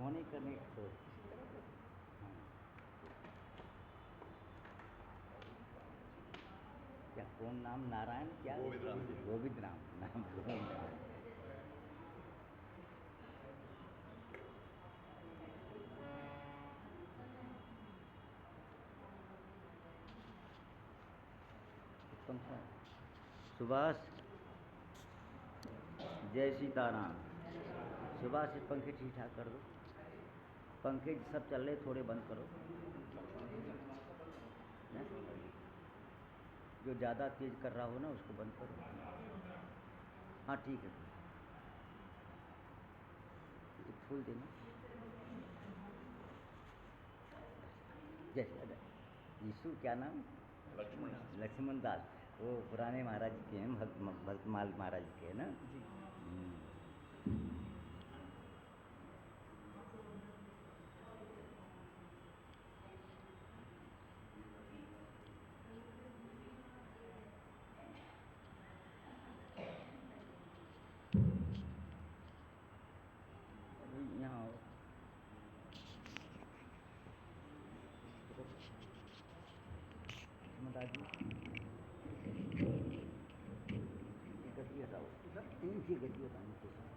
होने करने तो क्या कौन नाम? नारायण क्या? गोविंद राम नाम गोविंद राम। सुभाष, जय सीताराम। सुभाष से पंखे ठीक ठाक कर दो। पंखे सब चल रहे, थोड़े बंद करो। जो ज़्यादा तेज़ कर रहा हो ना उसको बंद करो। हाँ ठीक है। एक फूल देना। जय यीशु क्या नाम? लक्ष्मण दास। वो पुराने महाराज के हैं, भक्तमाल महाराज के हैं ना जी। यहाँ लक्ष्मण जी गति हटाओ, इनकी गति हटानी चाहिए।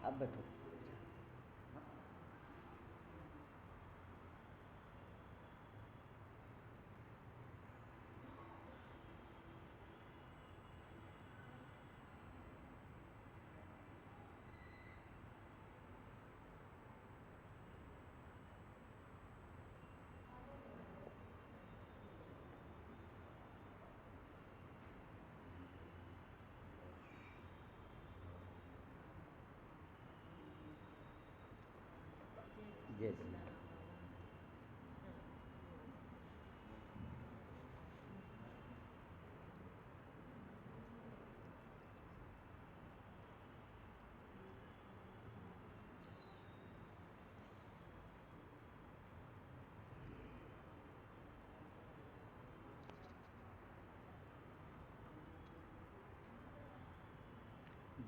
अब बैठो। जय श्री राम।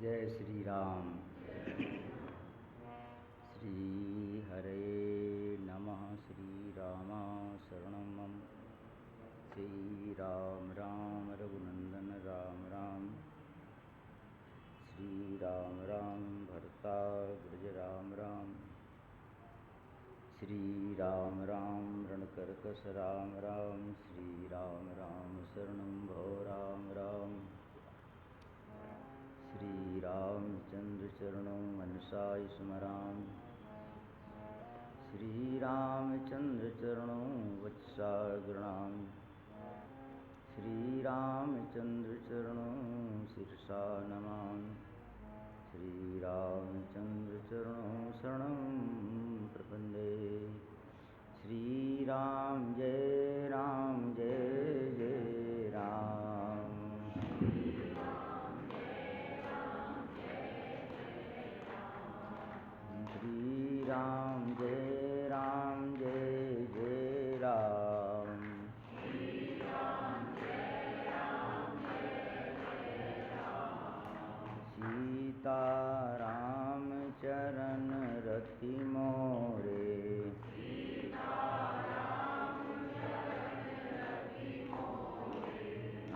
जय श्री राम। श्री हरे नमः। श्री राम शरणं मम। श्री राम राम रघुनंदन राम राम। श्री राम राम भरता ब्रज राम राम। श्री राम राम रणकरकस राम राम। श्री राम राम शरणं भो राम राम। श्री रामचंद्र चरणों मनसाय स्मराम। श्री रामचंद्र चरणों वत्साग्रणाम। श्री रामचंद्र चरणों शिरसा नमामि। श्री रामचंद्र चरणों शरणं प्रपन्ने। श्री राम जय जय राम। श्री राम जय जय राम। सीता राम चरण रति मोरे।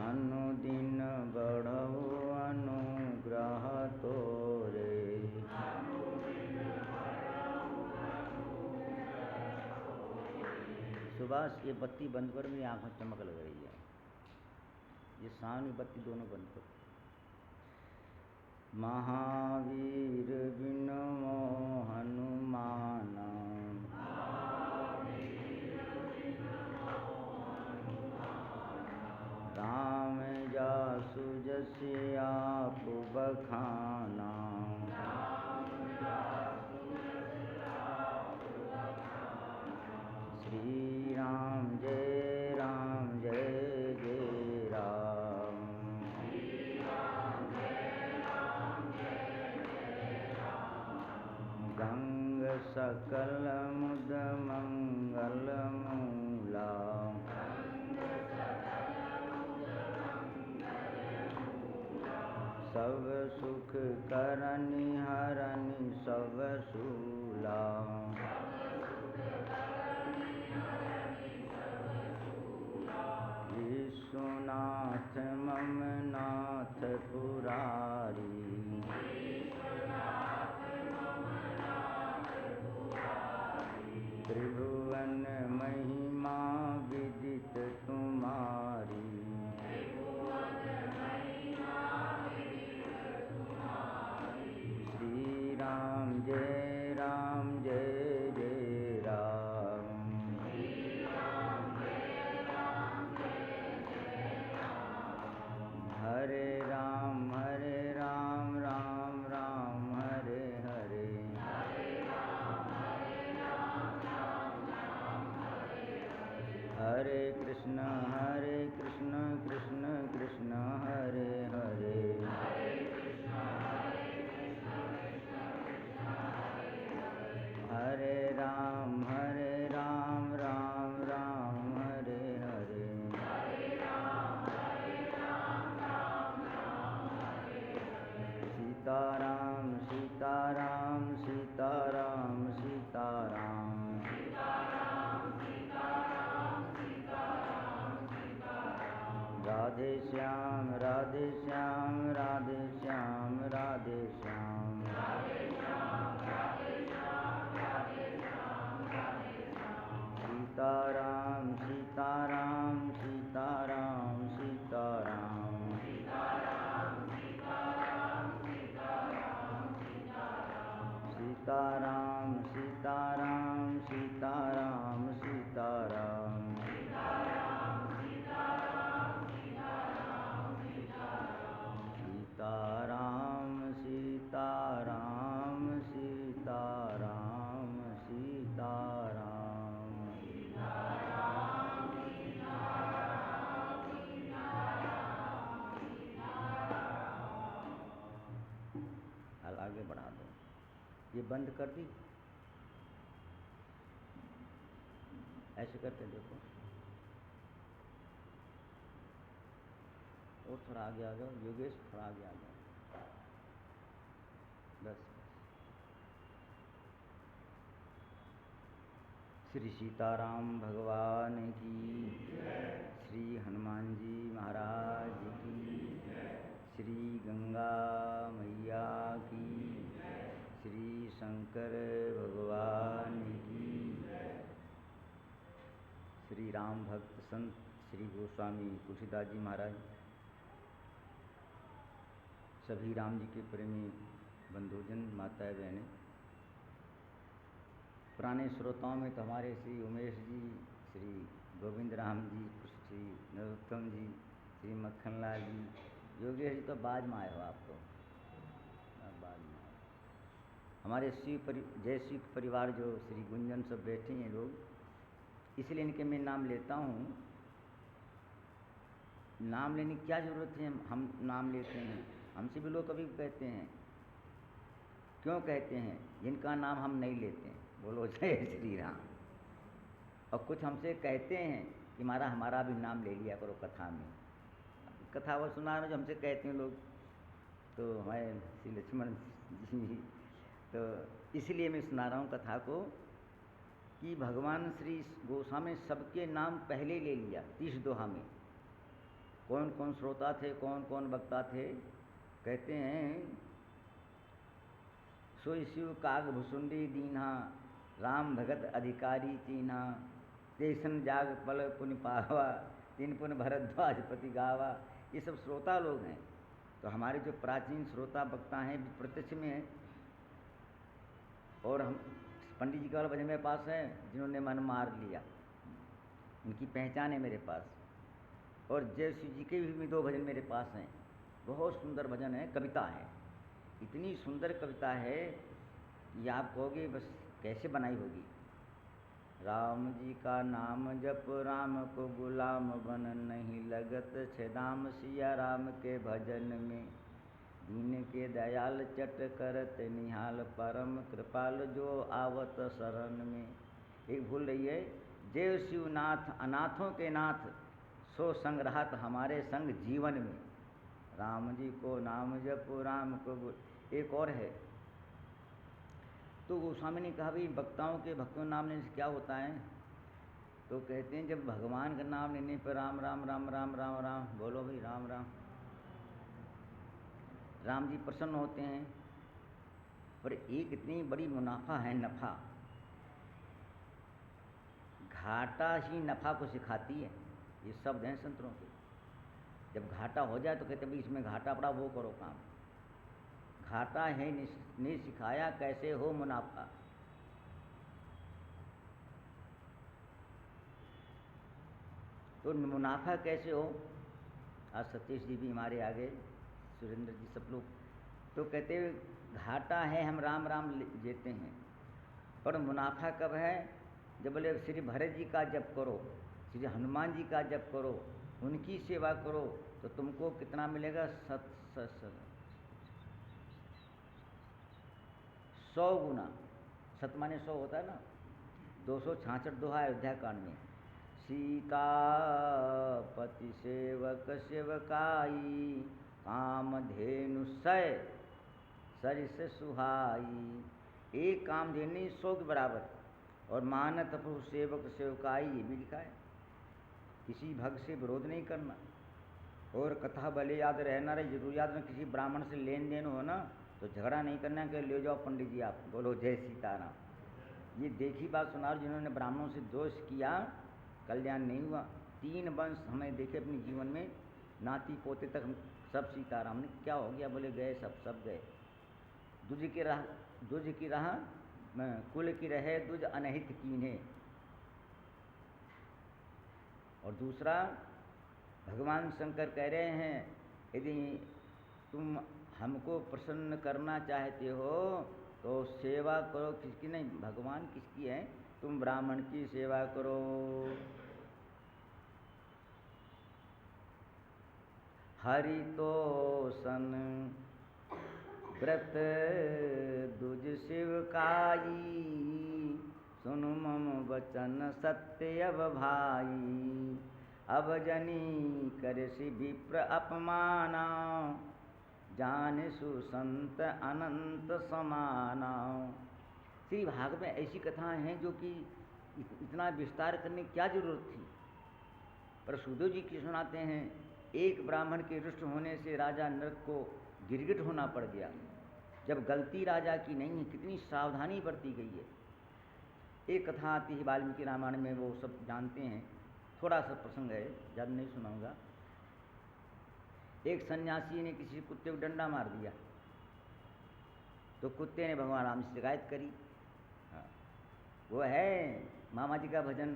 अनुदिन बढ़ऊ अनुग्रह तोरे। सुभाष ये बत्ती बंद कर, मेरी आँख में चमक लग रही है। ये सामने बत्ती दोनों बंद करो। महावीर बिन मोह हनुमान। राम जासु सुजस्य आप बखाना। श्री राम जय जय राम। गंग सकल मुद मंगल मूला। सब सुख करनि हरनि सब सूला। विश्वनाथ मम नाथ पुरारी। त्रिभुवन महिमा विदित तुम्हारी। श्री राम जय जय राम। हरे राम राम राम हरे हरे। हरे कृष्ण कृष्ण कृष्ण हरे हरे। हरे राम राम राम हरे हरे। सीताराम सीताराम सीताराम सीताराम। राधे श्याम राधे श्याम राधे श्याम राधे श्याम। सीताराम सीताराम सीताराम सीताराम। सीताराम सीताराम सीताराम सीताराम। सीताराम सीताराम सीताराम सीताराम। हाल आगे बढ़ा दो। ये बंद कर दी, ऐसे करके देखो। और थोड़ा आगे आ जाओ योगेश, थोड़ा आगे आ जाओ। बस श्री सीताराम भगवान की, श्री हनुमान जी महाराज की, श्री गंगा मैया की, श्री शंकर भगवान की, श्री राम भक्त संत श्री गोस्वामी तुलसीदास जी महाराज, सभी राम जी के प्रेमी बंधुजन, माताएं बहनें। पुराने श्रोताओं में तो हमारे श्री उमेश जी, श्री गोविंद राम जी, श्री नरोत्तम जी, श्री मक्खनलाल जी, योगेश जी तो बाद में आए हो आप तो, बाद में आए। हमारे जय शिव परिवार जो श्री गुंजन सब बैठे हैं लोग, इसलिए इनके मैं नाम लेता हूँ। नाम लेने की क्या ज़रूरत है, हम नाम लेते हैं। हमसे भी लोग कभी कहते हैं, क्यों कहते हैं, जिनका नाम हम नहीं लेते हैं। बोलो जय श्री राम। और कुछ हमसे कहते हैं कि हमारा भी नाम ले लिया करो कथा में। कथा वो सुना रहे जो हमसे कहते हैं लोग, तो हमारे श्री लक्ष्मण जी, तो इसलिए मैं सुना रहा हूँ कथा को कि भगवान श्री गोस्वामी सबके नाम पहले ले लिया। 30 दोहा में कौन कौन श्रोता थे, कौन कौन वक्ता थे। कहते हैं, सोई शिव काग भुसुंडी दीन्हा, राम भगत अधिकारी चीन्हा, तेसन जाग पल पुनि पावा, तीन पुन भरद्वाज पति गावा। ये सब श्रोता लोग हैं। तो हमारे जो प्राचीन श्रोता वक्ता हैं प्रत्यक्ष में हैं। और हम पंडित जी का भजन मेरे पास है, जिन्होंने मन मार लिया, उनकी पहचान है मेरे पास। और जय शिव जी के भी 2 भजन मेरे पास हैं, बहुत सुंदर भजन है, कविता है, इतनी सुंदर कविता है कि आप कहोगे बस कैसे बनाई होगी। राम जी का नाम जप राम को गुलाम बन, नहीं लगत छे दाम सिया राम के भजन में। दीन के दयाल चट करत निहाल, परम कृपाल जो आवत शरण में। एक भूल रही है, देव शिवनाथ अनाथों के नाथ, सो संग रहत हमारे संग जीवन में। राम जी को नाम जप राम को एक और है। तो गोस्वामी ने कहा भाई वक्ताओं के भक्तों नाम लेने से क्या होता है? तो कहते हैं जब भगवान का नाम लेने पर राम राम राम राम राम राम बोलो भाई, राम राम, राम जी प्रसन्न होते हैं। पर एक इतनी बड़ी मुनाफा है, नफ़ा, घाटा ही नफ़ा को सिखाती है। ये शब्द हैं संतों के। जब घाटा हो जाए तो कहते भाई इसमें घाटा पड़ा, वो करो काम। घाटा है ने सिखाया कैसे हो मुनाफा। तो मुनाफा कैसे हो? आज सतीश जी भी हमारे आगे, सुरेंद्र जी, सब लोग तो कहते घाटा है हम राम राम लेते हैं, पर मुनाफा कब है? जब बोले श्री भरत जी का जप करो, श्री हनुमान जी का जप करो, उनकी सेवा करो, तो तुमको कितना मिलेगा? 100 गुना। सत माने 100 होता है ना। 266 दोहा अयोध्या कांड में। सीता पति सेवक सेवकाई, कामधेनु सय सरिस सुहाई। एक कामधेनु 100 के बराबर, और मानत प्रभु सेवक सेवकाई, ये भी लिखा है। किसी भक्त से विरोध नहीं करना, और कथा भले याद रहना रहे, जरूर याद रहे। किसी ब्राह्मण से लेन देन हो ना तो झगड़ा नहीं करना कि ले जाओ पंडित जी आप, बोलो जय सीताराम। ये देखी बात सुना, जिन्होंने ब्राह्मणों से दोष किया कल्याण नहीं हुआ। 3 वंश हमें देखे अपने जीवन में, नाती पोते तक सब सीताराम ने। क्या हो गया? बोले गए सब गए। दुज की राह कुल की रहे, दुज अनहित कीन्हे। और दूसरा भगवान शंकर कह रहे हैं, यदि तुम हमको प्रसन्न करना चाहते हो तो सेवा करो। किसकी? नहीं, भगवान किसकी है? तुम ब्राह्मण की सेवा करो। हरि तो सन व्रत दुज शिवकाई, सुनु मम वचन सत्य अब भाई। अब जनी करसि विप्र अपमाना, जान सुसंत अनंत समाना। श्री भागवत में ऐसी कथाएं हैं जो कि इतना विस्तार करने की क्या जरूरत थी, पर सुधो जी की सुनाते हैं। एक ब्राह्मण के रुष्ट होने से राजा नरक को गिरगिट होना पड़ गया। जब गलती राजा की नहीं है, कितनी सावधानी बरती गई है। एक कथा आती है वाल्मीकि रामायण में, वो सब जानते हैं। थोड़ा सा प्रसंग है, ज़्यादा नहीं सुनाऊंगा। एक सन्यासी ने किसी कुत्ते को डंडा मार दिया, तो कुत्ते ने भगवान राम से शिकायत करी। हाँ, वो है मामा जी का भजन,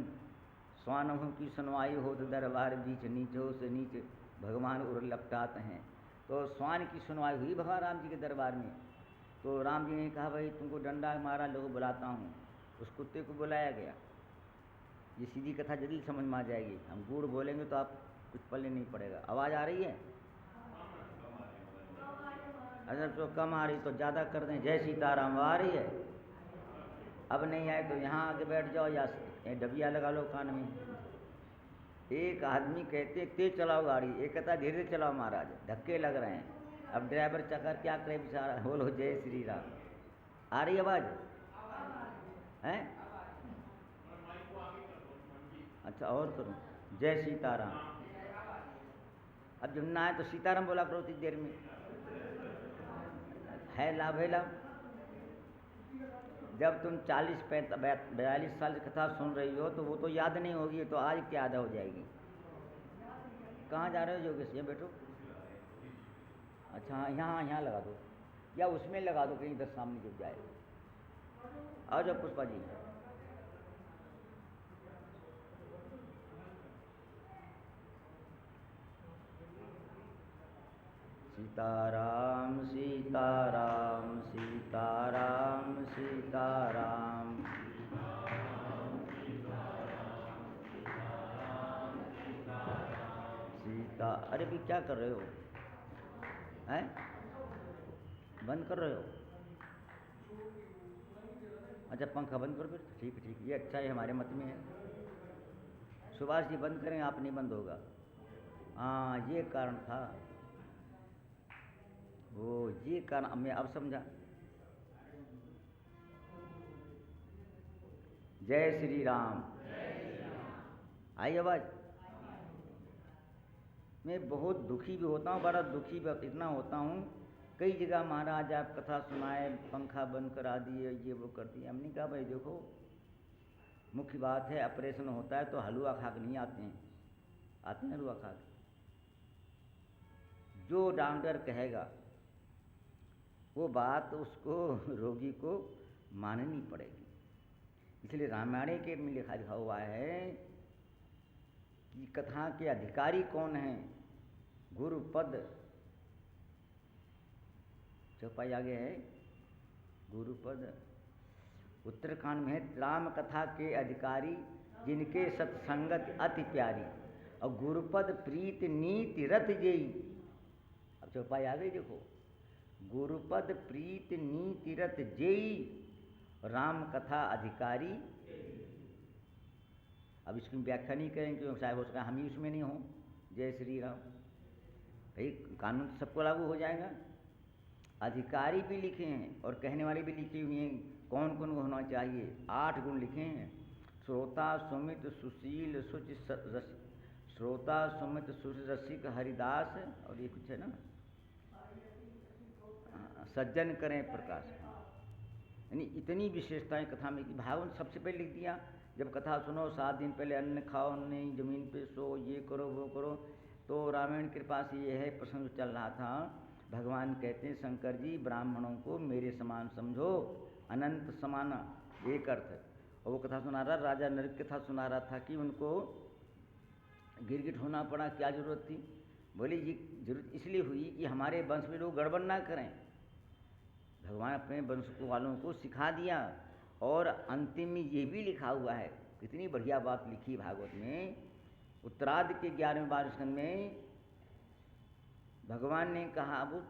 स्वानों की सुनवाई हो तो दरबार बीच, नीचों से नीच भगवान उर लपटात हैं। तो स्वान की सुनवाई हुई भगवान राम जी के दरबार में। तो राम जी ने कहा भाई तुमको डंडा मारा, लोग बुलाता हूँ। उस कुत्ते को बुलाया गया। ये सीधी कथा जल्दी समझ में आ जाएगी। हम गूढ़ बोलेंगे तो आप कुछ पल्ले नहीं पड़ेगा। आवाज़ आ रही है? अगर तो कम आ रही तो ज़्यादा कर दें। जय सीताराम आ रही है? अब नहीं आए तो यहाँ आके बैठ जाओ या डबिया लगा लो कान में। एक आदमी कहते तेज चलाओ गाड़ी, एक कहता धीरे चलाओ महाराज, धक्के लग रहे हैं। अब ड्राइवर चक्कर क्या करे बेचारा। बोलो जय श्री राम। आ रही आवाज़? हैं? अच्छा और करूँ? जय सीताराम। अब जब ना आए तो सीताराम बोला करो इतनी देर में। है लाभ, है लाभ। जब तुम 40-42 साल की कथा सुन रही हो तो वो तो याद नहीं होगी, तो आज क्या याद हो जाएगी। कहाँ जा रहे हो योगेश? ये बैठो। अच्छा यहाँ लगा दो, या उसमें लगा दो कहीं इधर सामने जुट जाए। आओ जाओ पुष्पा जी। सीताराम सीताराम सीताराम सीताराम। सीता, अरे भी क्या कर रहे हो? हैं? बंद कर रहे हो? अच्छा पंखा बंद करो फिर। ठीक है ठीक, ये अच्छा है, हमारे मत में है। सुभाष जी बंद करें, आप नहीं बंद होगा। हाँ ये कारण था, वो ये कारण मैं अब समझा। जय श्री राम। आई आवाज? मैं बहुत दुखी भी होता हूँ, बड़ा दुखी भी इतना होता हूँ, कई जगह महाराज आप कथा सुनाए, पंखा बंद करा दिए, ये वो कर दिए। हमने कहा भाई देखो, मुख्य बात है ऑपरेशन होता है तो हलवा खा के नहीं आते हैं, आते हैं हलवा खा के। जो डॉक्टर कहेगा वो बात उसको रोगी को माननी पड़ेगी। इसलिए रामायण के में लिखा हुआ है कि कथा के अधिकारी कौन हैं? गुरुपद, चौपाई आगे है, गुरुपद। उत्तरकांड में है, राम कथा के अधिकारी जिनके सत्संगत अति प्यारी, और गुरुपद प्रीत नीति रत जेई। अब चौपाई आ गई देखो, गुरुपद प्रीत नीति रत जेई, राम कथा अधिकारी। अब इसकी व्याख्या नहीं करेंगे, शायद हो सका हम ही उसमें नहीं हो। जय श्री राम। भाई कानून सबको लागू हो जाएगा। अधिकारी भी लिखे हैं और कहने वाले भी लिखे हुए हैं, कौन कौन होना चाहिए। 8 गुण लिखे हैं। श्रोता सुमित सुशील सुचि श्रोता सुमित सुचि रसिक हरिदास, और ये कुछ है ना, सज्जन करें प्रकाश। यानी इतनी विशेषताएं कथा में। भागवत सबसे पहले लिख दिया, जब कथा सुनो 7 दिन पहले अन्न खाओ नहीं, जमीन पे सो, ये करो वो करो। तो रामायण कृपा से ये है प्रसंग चल रहा था, भगवान कहते हैं शंकर जी ब्राह्मणों को मेरे समान समझो, अनंत समाना, एक अर्थ। और वो कथा सुना रहा, राजा नरक कथा सुना रहा था कि उनको गिरगिट होना पड़ा, क्या जरूरत थी? बोले ये जरूरत इसलिए हुई कि हमारे वंश में लोग गड़बड़ ना करें। भगवान अपने वंश वालों को सिखा दिया। और अंतिम में ये भी लिखा हुआ है, कितनी बढ़िया बात लिखी भागवत में, उत्तरार्ध के 11वें 12वें स्कंद में भगवान ने कहा, वो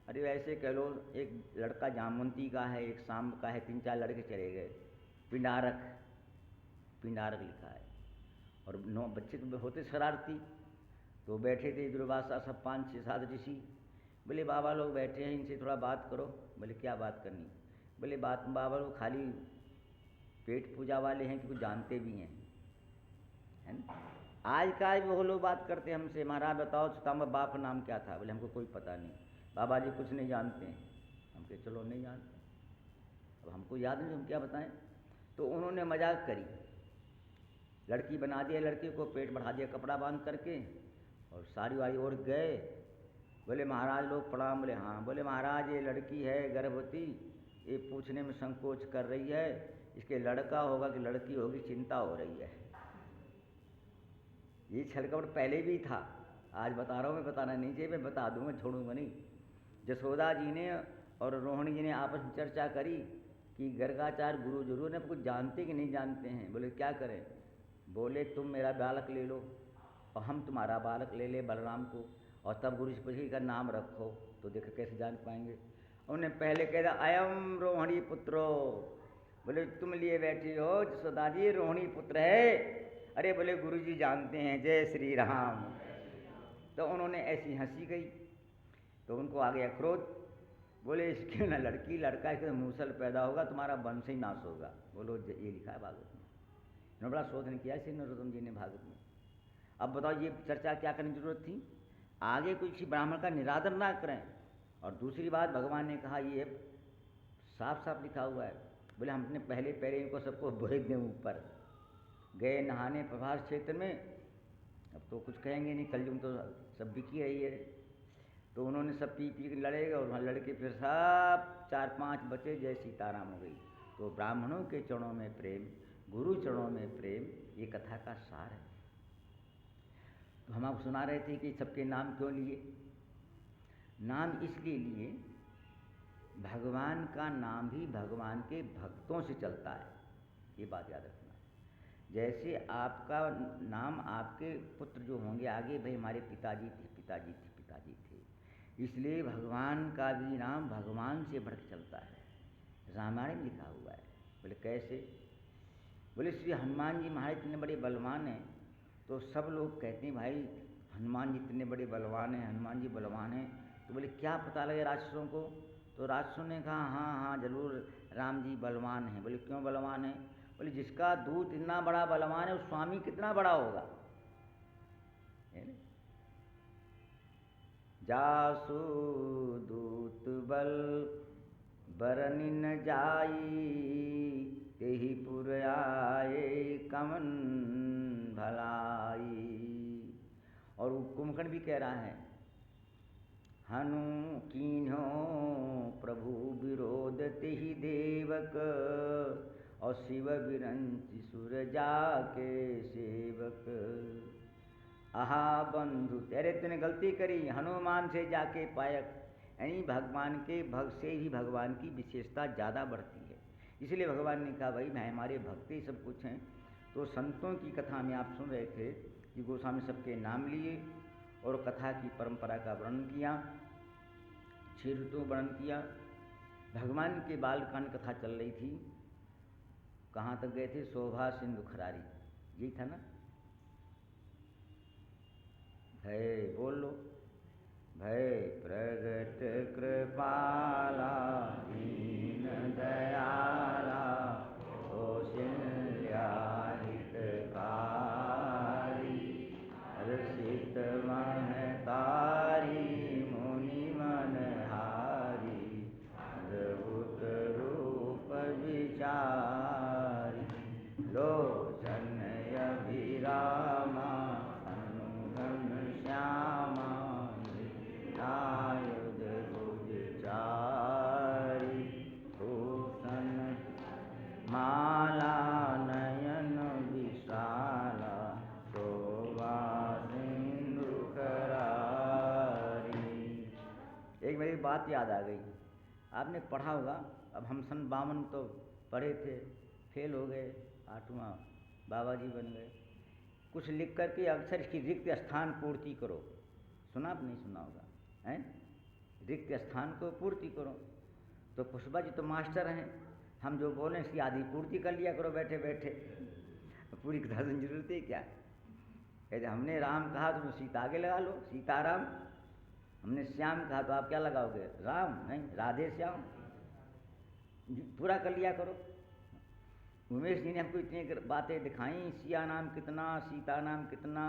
अरे ऐसे कह लो, एक लड़का जामवंती का है, एक सांब का है, 3-4 लड़के चले गए, पिंडारक, पिंडारक लिखा है। और 9 बच्चे तो होते शरारती, तो बैठे थे दुर्वासा सब 5-6-7 ऋषि। बोले बाबा लोग बैठे हैं, इनसे थोड़ा बात करो। बोले क्या बात करनी? बोले बात बाबा लोग खाली पेट पूजा वाले हैं कि कुछ जानते भी हैं, है ना। आज का वो लोग बात करते हैं हमसे, महाराज बताओ तुम्हारा बाप नाम क्या था? बोले हमको कोई पता नहीं, बाबा जी कुछ नहीं जानते हैं। हम कहे चलो नहीं जानते, अब हमको याद नहीं, हम क्या बताएं। तो उन्होंने मजाक करी, लड़की बना दिया, लड़की को पेट बढ़ा दिया कपड़ा बांध करके, और साड़ी वाड़ी ओढ़ गए। बोले महाराज लोग प्रणाम। बोले हाँ। बोले महाराज ये लड़की है गर्भवती, ये पूछने में संकोच कर रही है, इसके लड़का होगा कि लड़की होगी चिंता हो रही है। ये छलकपट पहले भी था, आज बता रहा हूँ, मैं बताना नहीं चाहिए, मैं बता दूंगा, छोड़ूंगा नहीं। जसोदा जी ने और रोहिणी जी ने आपस में चर्चा करी कि गर्गाचार्य गुरु जरूर है, कुछ जानते कि नहीं जानते हैं। बोले क्या करें? बोले तुम मेरा बालक ले लो और हम तुम्हारा बालक ले ले बलराम को, और तब गुरु से पूछे का नाम रखो, तो देखो कैसे जान पाएंगे। उन्होंने पहले कह दिया अयम रोहिणी पुत्रो। बोले तुम लिए बैठी हो जसोदा जी, रोहिणी पुत्र है। अरे बोले गुरु जी जानते हैं, जय श्री राम। तो उन्होंने ऐसी हंसी गई, तो उनको आ गया क्रोध। बोले इसके ना लड़की लड़का, इसके मूसल पैदा होगा, तुम्हारा वंश ही नाश होगा। बोलो ये लिखा है भागवत में। इन्होंने बड़ा शोधन किया श्री नरोत्तम जी ने भागवत में। अब बताओ ये चर्चा क्या करने की जरूरत थी? आगे कोई किसी ब्राह्मण का निरादर ना करें। और दूसरी बात भगवान ने कहा, ये साफ साफ लिखा हुआ है। बोले हम अपने पहले पहले इनको सबको भेज दें ऊपर। गए नहाने प्रभास क्षेत्र में, अब तो कुछ कहेंगे नहीं, कलयुग तो सब बिकी रही है। तो उन्होंने सब पी पी के लड़े, और वहाँ लड़के फिर सब 4-5 बचे, जय सीताराम हो गई। तो ब्राह्मणों के चरणों में प्रेम, गुरु चरणों में प्रेम, ये कथा का सार है। तो हम आपको सुना रहे थे कि सबके नाम क्यों लिए। नाम इसलिए लिए, भगवान का नाम भी भगवान के भक्तों से चलता है, ये बात याद रखना। जैसे आपका नाम आपके पुत्र जो होंगे आगे, भाई हमारे पिताजी थे, पिताजी थे, पिताजी थे, इसलिए भगवान का भी नाम भगवान से बढ़ के चलता है। रामायण में लिखा हुआ है। बोले कैसे? बोले श्री हनुमान जी महाराज इतने बड़े बलवान हैं, तो सब लोग कहते हैं भाई हनुमान जी इतने बड़े बलवान हैं, हनुमान जी बलवान हैं। तो बोले क्या पता लगे राक्षसों को? तो राक्षसों ने कहा हाँ हाँ जरूर राम जी बलवान हैं। बोले क्यों बलवान हैं? बोले जिसका दूत इतना बड़ा बलवान है, उस स्वामी कितना बड़ा होगा। जासु दूत बल बरनि न जाई, तेहि पुर आए कमन भलाई। और कुंभकर्ण भी कह रहा है, हनु कीन्हो प्रभु विरोध तेहि देवक, और शिव बिरंचि सुर जाके सेवक। आहा बंधु तेरे तूने गलती करी, हनुमान से जाके पायक, यानी भगवान के भक्त से ही भगवान की विशेषता ज़्यादा बढ़ती है। इसलिए भगवान ने कहा भाई मैं हमारे भक्त ही सब कुछ हैं। तो संतों की कथा में आप सुन रहे थे कि गोस्वामी सबके नाम लिए और कथा की परंपरा का वर्णन किया, 6 ऋतुओं वर्णन किया। भगवान के बालकांड कथा चल रही थी, कहाँ तक गए थे? शोभा सिंधु खरारी, यही था ना? भय बोल लो। भय प्रगट कृपाला दीन दयाला, कौशल्या हितकारी, हर्षित महतारी मुनि मनहारी, अद्भुत रूप विचारी, लोचन अभिरामा अनुगम श्यामा, आयुध भुज चारि, भूषण माला नयन विशाला, शोभा सिंधु करारी। एक मेरी बात याद आ गई, आपने पढ़ा होगा। अब हम सन 52 तो पढ़े थे, फेल हो गए, 8वां बाबा जी बन गए। कुछ लिख करके अक्सर इसकी रिक्त स्थान पूर्ति करो, सुना आप? नहीं सुना होगा, हैं? रिक्त स्थान को पूर्ति करो। तो पुष्पा जी तो मास्टर हैं, हम जो बोलें इसकी आधी पूर्ति कर लिया करो बैठे बैठे। पूरी कथा सुनने की जरूरत है क्या? कहते हमने राम कहा तो सीता आगे लगा लो, सीताराम। हमने श्याम कहा तो आप क्या लगाओगे? राम नहीं, राधे श्याम। पूरा कर लिया करो। उमेश जी ने हमको इतनी बातें दिखाई, सिया नाम कितना, सीता नाम कितना,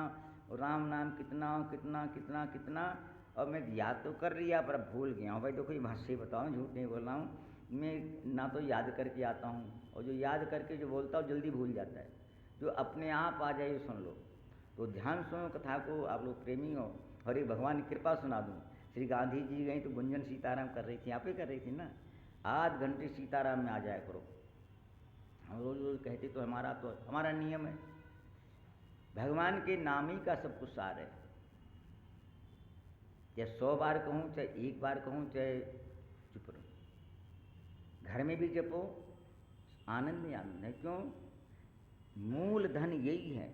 राम नाम कितना कितना कितना कितना, और मैं याद तो कर लिया पर भूल गया हूँ। भाई देखो ये भाष्य बताओ, झूठ नहीं बोल रहा हूँ। मैं ना तो याद करके आता हूँ, और जो याद करके जो बोलता हूँ जल्दी भूल जाता है। जो अपने आप आ जाए सुन लो। तो ध्यान सुनो कथा को, आप लोग प्रेमी हो। और एक भगवान की कृपा सुना दूँ। श्री गांधी जी गई तो गुंजन सीताराम कर रही थी, आप ही कर रही थी ना। आध घंटे सीताराम में आ जाया करो। हम रोज रोज कहते तो हमारा नियम है। भगवान के नाम ही का सब कुछ सार है। चाहे 100 बार कहूँ, चाहे 1 बार कहूँ, चाहे चुप रहो। घर में भी जपो, आनंद ही आनंद है। क्यों? मूल धन यही है।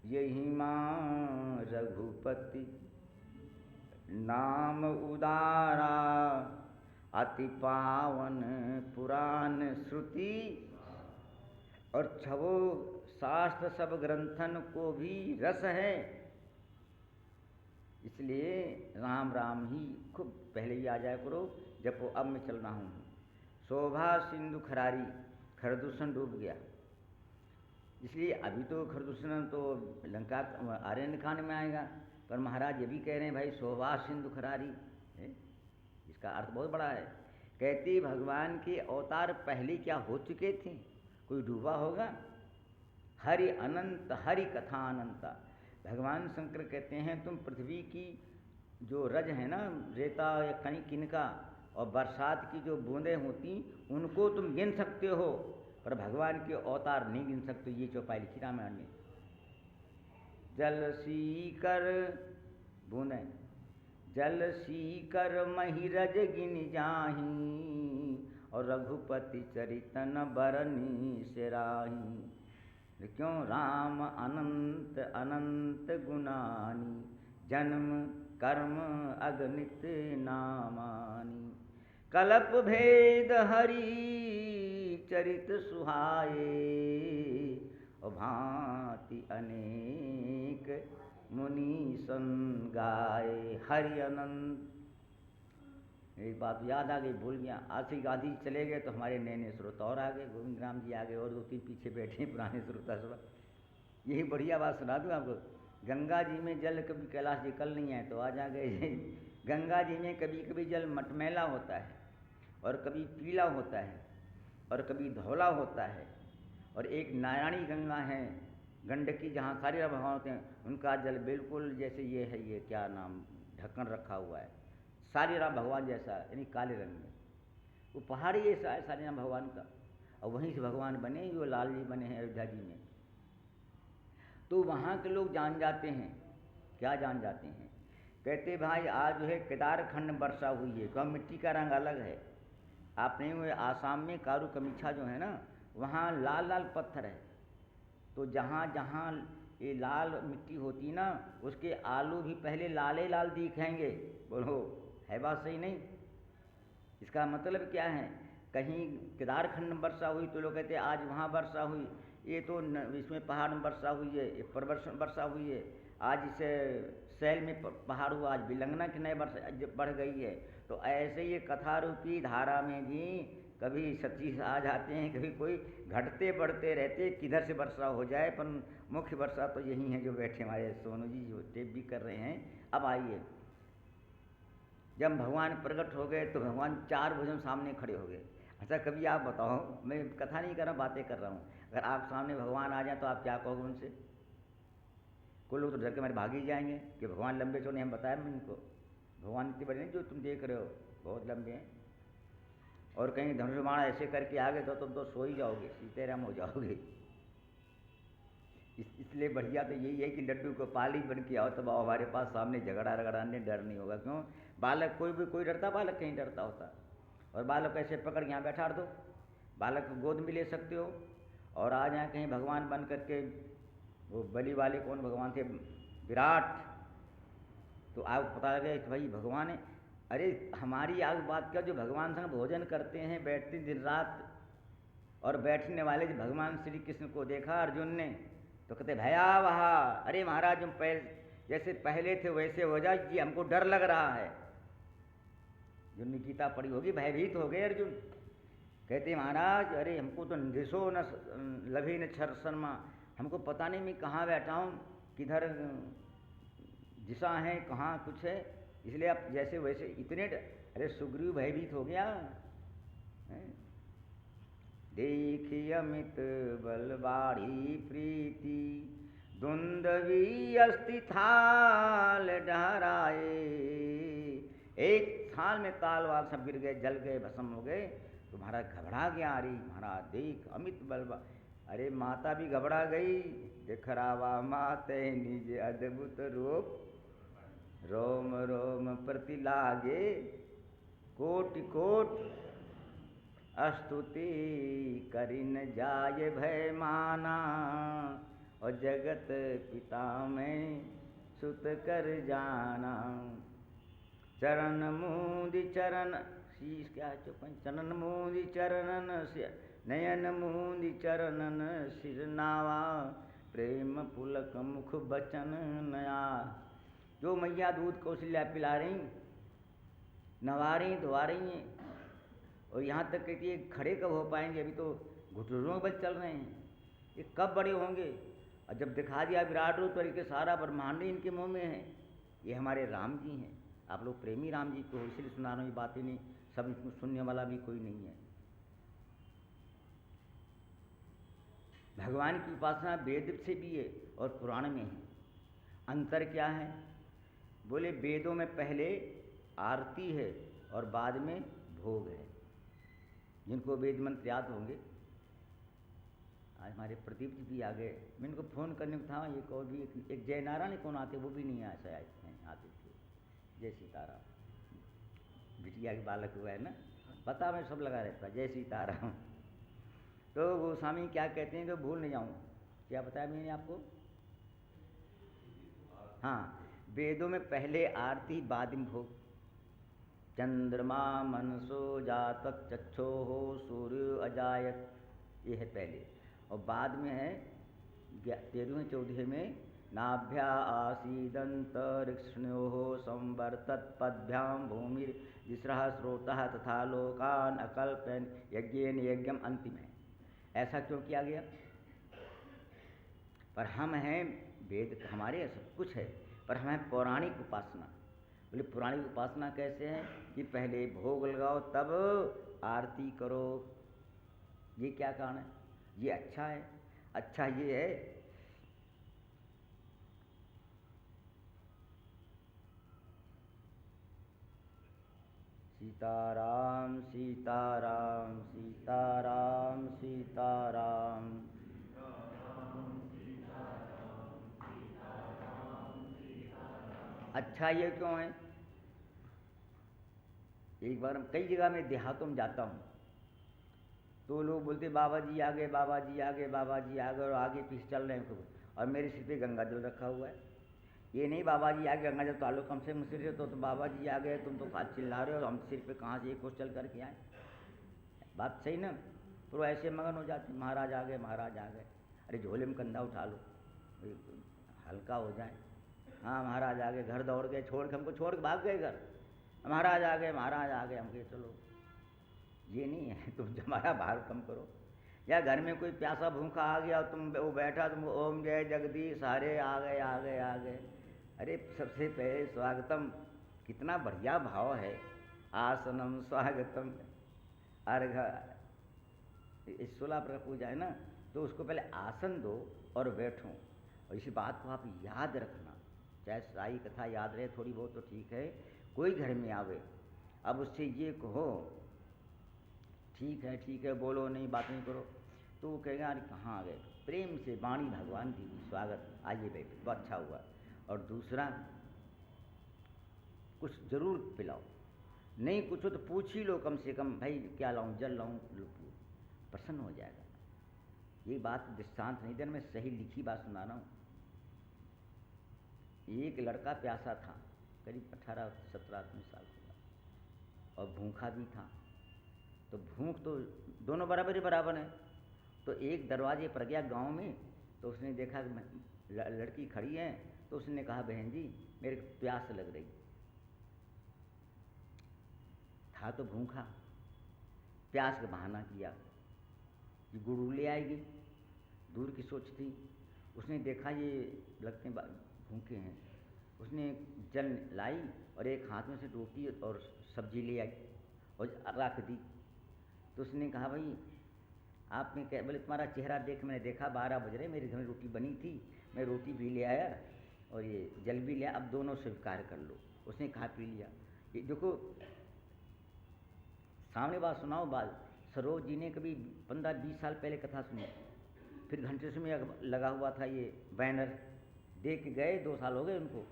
यही माँ रघुपति नाम उदारा, अति पावन पुराण श्रुति, और 6 शास्त्र सब ग्रंथन को भी रस है। इसलिए राम राम ही खूब पहले ही आ जाया करो। जब अब मैं चल रहा हूँ। शोभा सिंधु खरारी, खरदूषण डूब गया। इसलिए अभी तो खरदूषण तो लंका आरण्यकांड में आएगा, पर महाराज ये भी कह रहे हैं भाई शोभा सिंधु खरारी है। इसका अर्थ बहुत बड़ा है। कहते भगवान के अवतार पहले क्या हो चुके थे, कोई डूबा होगा? हरि अनंत, हरि कथा अनंता। भगवान शंकर कहते हैं तुम पृथ्वी की जो रज है ना, रेता या कहीं किनका, और बरसात की जो बूंदें होती उनको तुम गिन सकते हो, पर भगवान के अवतार नहीं गिन सकते। ये चौपाई लिखी रामायण में। जल सीकर बुने जल सीकर महिरज गिन जाही और रघुपति चरितन बरनी सिराही। क्यों राम अनंत अनंत गुणानी जन्म कर्म अगणित नामानी। कल्प भेद हरि चरित सुहाए और भांति अनेक मुनि सन गाए। हरि अनंत। एक बात याद आ गई, भूल गया। आशी गांधी चले गए तो हमारे नए नए श्रोता और आ गए। गोविंद राम जी आ गए और 2-3 पीछे बैठे हैं पुराने श्रोता सब। यही बढ़िया बात सुना दूँ आपको। गंगा जी में जल कभी कैलाश जी कल नहीं आए तो आज आ गए। गंगा जी में कभी कभी जल मटमैला होता है और कभी पीला होता है और कभी धौला होता है। और एक नारायणी गंगा है गंडकी, जहाँ सारे भगवान होते हैं, उनका जल बिल्कुल जैसे ये है, ये क्या नाम ढक्कन रखा हुआ है, सारे राम भगवान जैसा, यानी काले रंग में। वो पहाड़ी ऐसा है सारे राम भगवान का, और वहीं से भगवान बने, जो लाल जी बने हैं अयोध्या जी में। तो वहाँ के लोग जान जाते हैं। क्या जान जाते हैं? कहते भाई आज जो है केदारखंड वर्षा हुई है, तो मिट्टी का रंग अलग है। आपने हुए आसाम में कारू कमीछा जो है ना, वहाँ लाल लाल पत्थर है। तो जहाँ जहाँ ये लाल मिट्टी होती ना, उसके आलू भी पहले लाले लाल दिखेंगे। बोलो है बात सही नहीं? इसका मतलब क्या है? कहीं केदारखंड में वर्षा हुई तो लोग कहते हैं आज वहाँ वर्षा हुई, ये तो इसमें पहाड़ में वर्षा हुई है, ये पर्वत में वर्षा हुई है। आज इसे सैल में पहाड़ हुआ, आज बिलंगना की नई वर्षा बढ़ गई है। तो ऐसे ये कथा रूपी धारा में भी कभी सतीश आ जाते हैं, कभी कोई घटते बढ़ते रहते, किधर से वर्षा हो जाए। पर मुख्य वर्षा तो यही है जो बैठे हमारे सोनू जी जो टेप भी कर रहे हैं। अब आइए, जब भगवान प्रकट हो गए तो भगवान 4 भुजों सामने खड़े हो गए। अच्छा कभी आप बताओ, मैं कथा नहीं कर रहा, बातें कर रहा हूँ, अगर आप सामने भगवान आ जाए तो आप क्या कहोगे उनसे? कोई लोग तो डर के मारे भाग ही जाएंगे कि भगवान लंबे चौड़े, हम बताया मैं इनको, भगवान इतने बड़े नहीं जो तुम देख रहे हो, बहुत लंबे हैं। और कहीं धनुष बाण ऐसे करके आ गए तो तुम तो सो ही जाओगे, सीतेराम हो जाओगे। इसलिए बढ़िया तो यही है कि लड्डू को पाली बन के आओ, तब आओ हमारे पास सामने झगड़ा रगड़ाने, डर नहीं होगा। क्यों? बालक कोई डरता, बालक कहीं डरता होता। और बालक को ऐसे पकड़ के यहाँ बैठा दो, बालक को गोद में ले सकते हो। और आज यहाँ कहीं भगवान बन करके, वो बलि वाले कौन भगवान थे, विराट, तो आपको पता लगे कि भाई भगवान है। अरे हमारी आग बात क्या, जो भगवान संग भोजन करते हैं, बैठते दिन रात, और बैठने वाले जो भगवान श्री कृष्ण को देखा अर्जुन ने तो कहते भया वहा, अरे महाराज हम जैसे पहले थे वैसे हो जाए जी, हमको डर लग रहा है। जिनने गीता पढ़ी होगी, भयभीत हो गए अर्जुन। कहते महाराज अरे हमको तो दिशो न लभी न छर शर्मा, हमको पता नहीं मैं कहाँ बैठा हूँ, किधर दिशा है, कहाँ कुछ है, इसलिए आप जैसे वैसे इतने अरे सुग्रीव भयभीत हो गया। देखी अमित बल बाढ़ी प्रीति, दुंदवी अस्थि थाल डहराए। एक थाल में ताल वाल सब गिर गए, जल गए, भस्म हो गए। तो महाराज घबरा गया, अरे महाराज देख अमित बल, अरे माता भी घबरा गई। दिखरावा माते निज अद्भुत रूप, रोम रोम प्रति लागे कोटि कोट, स्तुति करिन जाय भय माना, और जगत पिता में सुत कर जाना। चरण मूंदि चरण शीश क्या चौपन, चरण मूंदि चरणन नयन मूंदि चरणन सिर नावा, प्रेम पुलक मुख बचन नया। जो मैया दूध कौशल्या पिला रही, नवा रही, धुआ रही हैं, और यहाँ तक कहती है खड़े कब हो पाएंगे, अभी तो घुटनों में बच चल रहे हैं, ये कब बड़े होंगे। और जब दिखा दिया विराट रूप, तो इसके सारा ब्रह्मांड ही इनके मुँह में है। ये हमारे राम जी हैं। आप लोग प्रेमी राम जी को इसलिए सुना रहे, बातें नहीं, सब इसमें सुनने वाला भी कोई नहीं है। भगवान की उपासना वेद से भी है और पुराण में है। अंतर क्या है? बोले वेदों में पहले आरती है और बाद में भोग है। जिनको वेद मंत्र याद होंगे, आज हमारे प्रदीप जी भी आ गए। मैं इनको फ़ोन करने को था, एक और भी एक जय नारायण कौन आते, वो भी नहीं आते थे। जय सीताराम, बिटिया के बालक हुआ है ना, पता मैं सब लगा रहता, जय सीताराम। तो वो स्वामी क्या कहते हैं कि भूल नहीं जाऊँ, क्या बताया मैंने आपको? हाँ, वेदों में पहले आरती बाद में भोग। चंद्रमा मनसो जातक चक्षो हो सूर्य अजायत, ये है पहले, और बाद में है 13वें 14वें में नाभ्या आसीदंतरिक्ष्ण्यो संवर्तत पद्भ्याम भूमि जिस्रः स्रोतः तथा लोकान अकल्पयन् यज्ञेन यज्ञम, अंतिम है। ऐसा क्यों किया गया? पर हम हैं, वेद हमारे सब कुछ है, पर हमें पौराणिक उपासना। बोले पौराणिक उपासना कैसे है कि पहले भोग लगाओ तब आरती करो। ये क्या कारण है? ये अच्छा है। अच्छा ये है सीताराम सीताराम सीताराम सीताराम। अच्छा ये क्यों है? एक बार कई जगह में देहातों में जाता हूँ तो लोग बोलते बाबा जी आ गए, बाबा जी आ गए, बाबा जी आ गए, और आगे पीछे चल रहे हैं खूब, और मेरे सिर पे गंगा जल रखा हुआ है। ये नहीं बाबा जी आ गए गंगा जल ताल्लुक हमसे मुझसे से, तो बाबा जी आ गए, तुम तो खाद चिल्ला रहे हो, हम सिर पे कहाँ से एक कोस चल करके आए। बात सही ना? तो ऐसे मगन हो जाते, महाराज आ गए, महाराज आ गए। अरे झोले में कंधा उठा लो, हल्का हो जाए। हाँ महाराज आ गए, घर दौड़ गए, छोड़ के हमको छोड़ के भाग गए घर, महाराज आ गए, महाराज आ गए, हम कहे चलो। ये नहीं है, तुम हमारा भार कम करो। या घर में कोई प्यासा भूखा आ गया और तुम वो बैठा, तुम ओम जय जगदीश सारे आ गए आ गए आ गए। अरे सबसे पहले स्वागतम, कितना बढ़िया भाव है, आसनम स्वागतम अर्घ, इस 16 प्रकार पूजा है ना, तो उसको पहले आसन दो और बैठो। और इसी बात को आप याद रखना, चाहे सारी कथा याद रहे थोड़ी बहुत तो ठीक है, कोई घर में आवे अब उससे ये कहो ठीक है बोलो नहीं, बात नहीं करो, तो वो कहेगा अरे कहाँ आ गए, प्रेम से वाणी भगवान की स्वागत, आइए भाई, तो अच्छा हुआ। और दूसरा कुछ जरूर पिलाओ, नहीं कुछ हो तो पूछ ही लो कम से कम, भाई क्या लाऊं, जल लाऊं, प्रसन्न हो जाएगा। ये बात दृष्टांत नहीं देना, मैं सही लिखी बात सुना रहा हूँ। एक लड़का प्यासा था, करीब 18-17 साल का, और भूखा भी था। तो भूख तो दोनों बराबर ही बराबर हैं। तो एक दरवाजे पर गया गांव में, तो उसने देखा कि लड़की खड़ी है, तो उसने कहा बहन जी मेरे को प्यास लग रही। था तो भूखा, प्यास का बहाना किया कि गुड़ू ले आएगी, दूर की सोच थी। उसने देखा ये लगते भूखे हैं, उसने जल लाई और एक हाथ में से रोटी और सब्जी ले आई और रख दी। तो उसने कहा भाई आपने क्या, बोले तुम्हारा चेहरा देख मैंने देखा 12 बज रहे, मेरे घर में रोटी बनी थी, मैं रोटी भी ले आया और ये जल भी लिया, अब दोनों स्वीकार कर लो। उसने खा पी लिया। ये देखो सामने बात सुनाओ, बात सरोज जी ने कभी 15-20 साल पहले कथा सुनी, फिर घंटे से में लगा हुआ था ये बैनर, देख के गए, 2 साल हो गए उनको,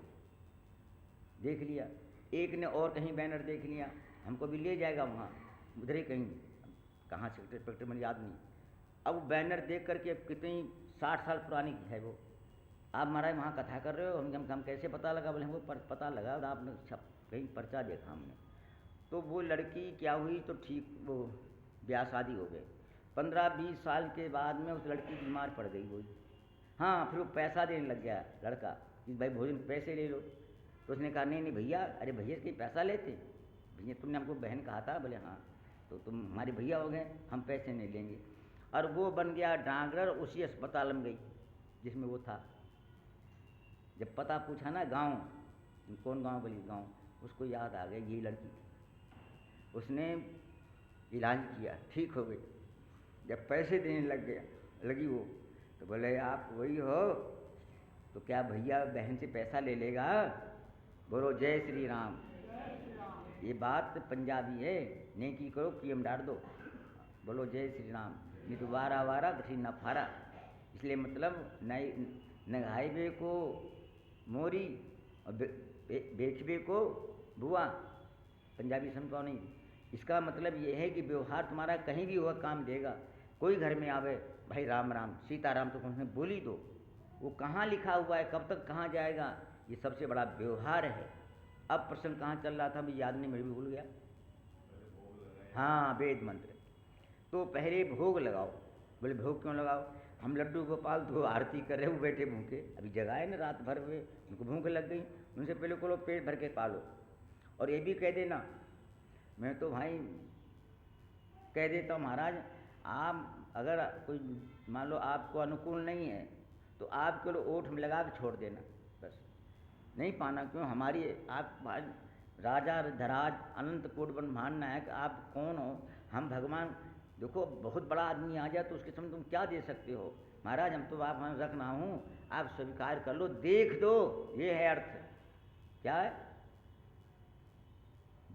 देख लिया। एक ने और कहीं बैनर देख लिया, हमको भी ले जाएगा वहाँ, उधर ही कहीं, कहाँ सेक्रेटरी मैंने याद नहीं। अब बैनर देख करके अब कितनी 60 साल पुरानी है वो, आप महाराज वहाँ कथा कर रहे हो, हम कैसे पता लगा? बोले हमको पता लगा, आपने कहीं पर्चा देखा हमने। तो वो लड़की क्या हुई, तो ठीक वो ब्याह शादी हो गए। 15-20 साल के बाद में उस लड़की बीमार पड़ गई हुई। हाँ, फिर वो पैसा देने लग गया लड़का कि भाई भोजन पैसे ले लो। तो उसने कहा नहीं भैया, अरे भैया कहीं पैसा लेते, भैया तुमने हमको बहन कहा था। बोले हाँ, तो तुम हमारे भैया हो गए, हम पैसे नहीं लेंगे। और वो बन गया डांगरर, उसी अस्पताल में गई जिसमें वो था। जब पता पूछा ना गांव, कौन गांव, बोली गांव, उसको याद आ गया यही लड़की थी। उसने इलाज किया, ठीक हो गई। जब पैसे देने लगी वो, तो बोले आप वही हो, तो क्या भैया बहन से पैसा ले लेगा? बोलो जय श्री राम। ये बात पंजाबी है, नेकी करो कीम डाल दो, बोलो जय श्री राम। नहीं तो वारा वारा घसी न फारा। इसलिए मतलब नगाइबे को मोरी और बेचबे को बुआ। पंजाबी समझो नहीं। इसका मतलब ये है कि व्यवहार तुम्हारा कहीं भी हुआ काम देगा। कोई घर में आवे, भाई राम राम सीताराम तो उसने बोली दो, वो कहाँ लिखा हुआ है, कब तक कहाँ जाएगा, ये सबसे बड़ा व्यवहार है। अब प्रश्न कहाँ चल रहा था अभी याद नहीं, मेरे भी भूल गया। हाँ, वेद मंत्र। तो पहले भोग लगाओ। बोले भोग क्यों लगाओ? हम लड्डू गोपाल तो आरती कर रहे, वो बैठे भूखे, अभी जगाए ना रात भर हुए, उनको भूख लग गई, उनसे पहले को पेट भर के पालो। और ये भी कह देना, मैं तो भाई कह देता हूँ महाराज, आप अगर कोई मान लो आपको अनुकूल नहीं है तो आप केवल ओठ में लगा के छोड़ देना, बस नहीं पाना। क्यों? हमारी आप राजा धराज अनंत कोटि ब्रह्मांड नायक, आप कौन हो? हम भगवान। देखो बहुत बड़ा आदमी आ जाए तो उसके सामने तुम क्या दे सकते हो? महाराज हम तो आप हम रखना हूँ, आप स्वीकार कर लो, देख दो, ये है अर्थ। क्या है?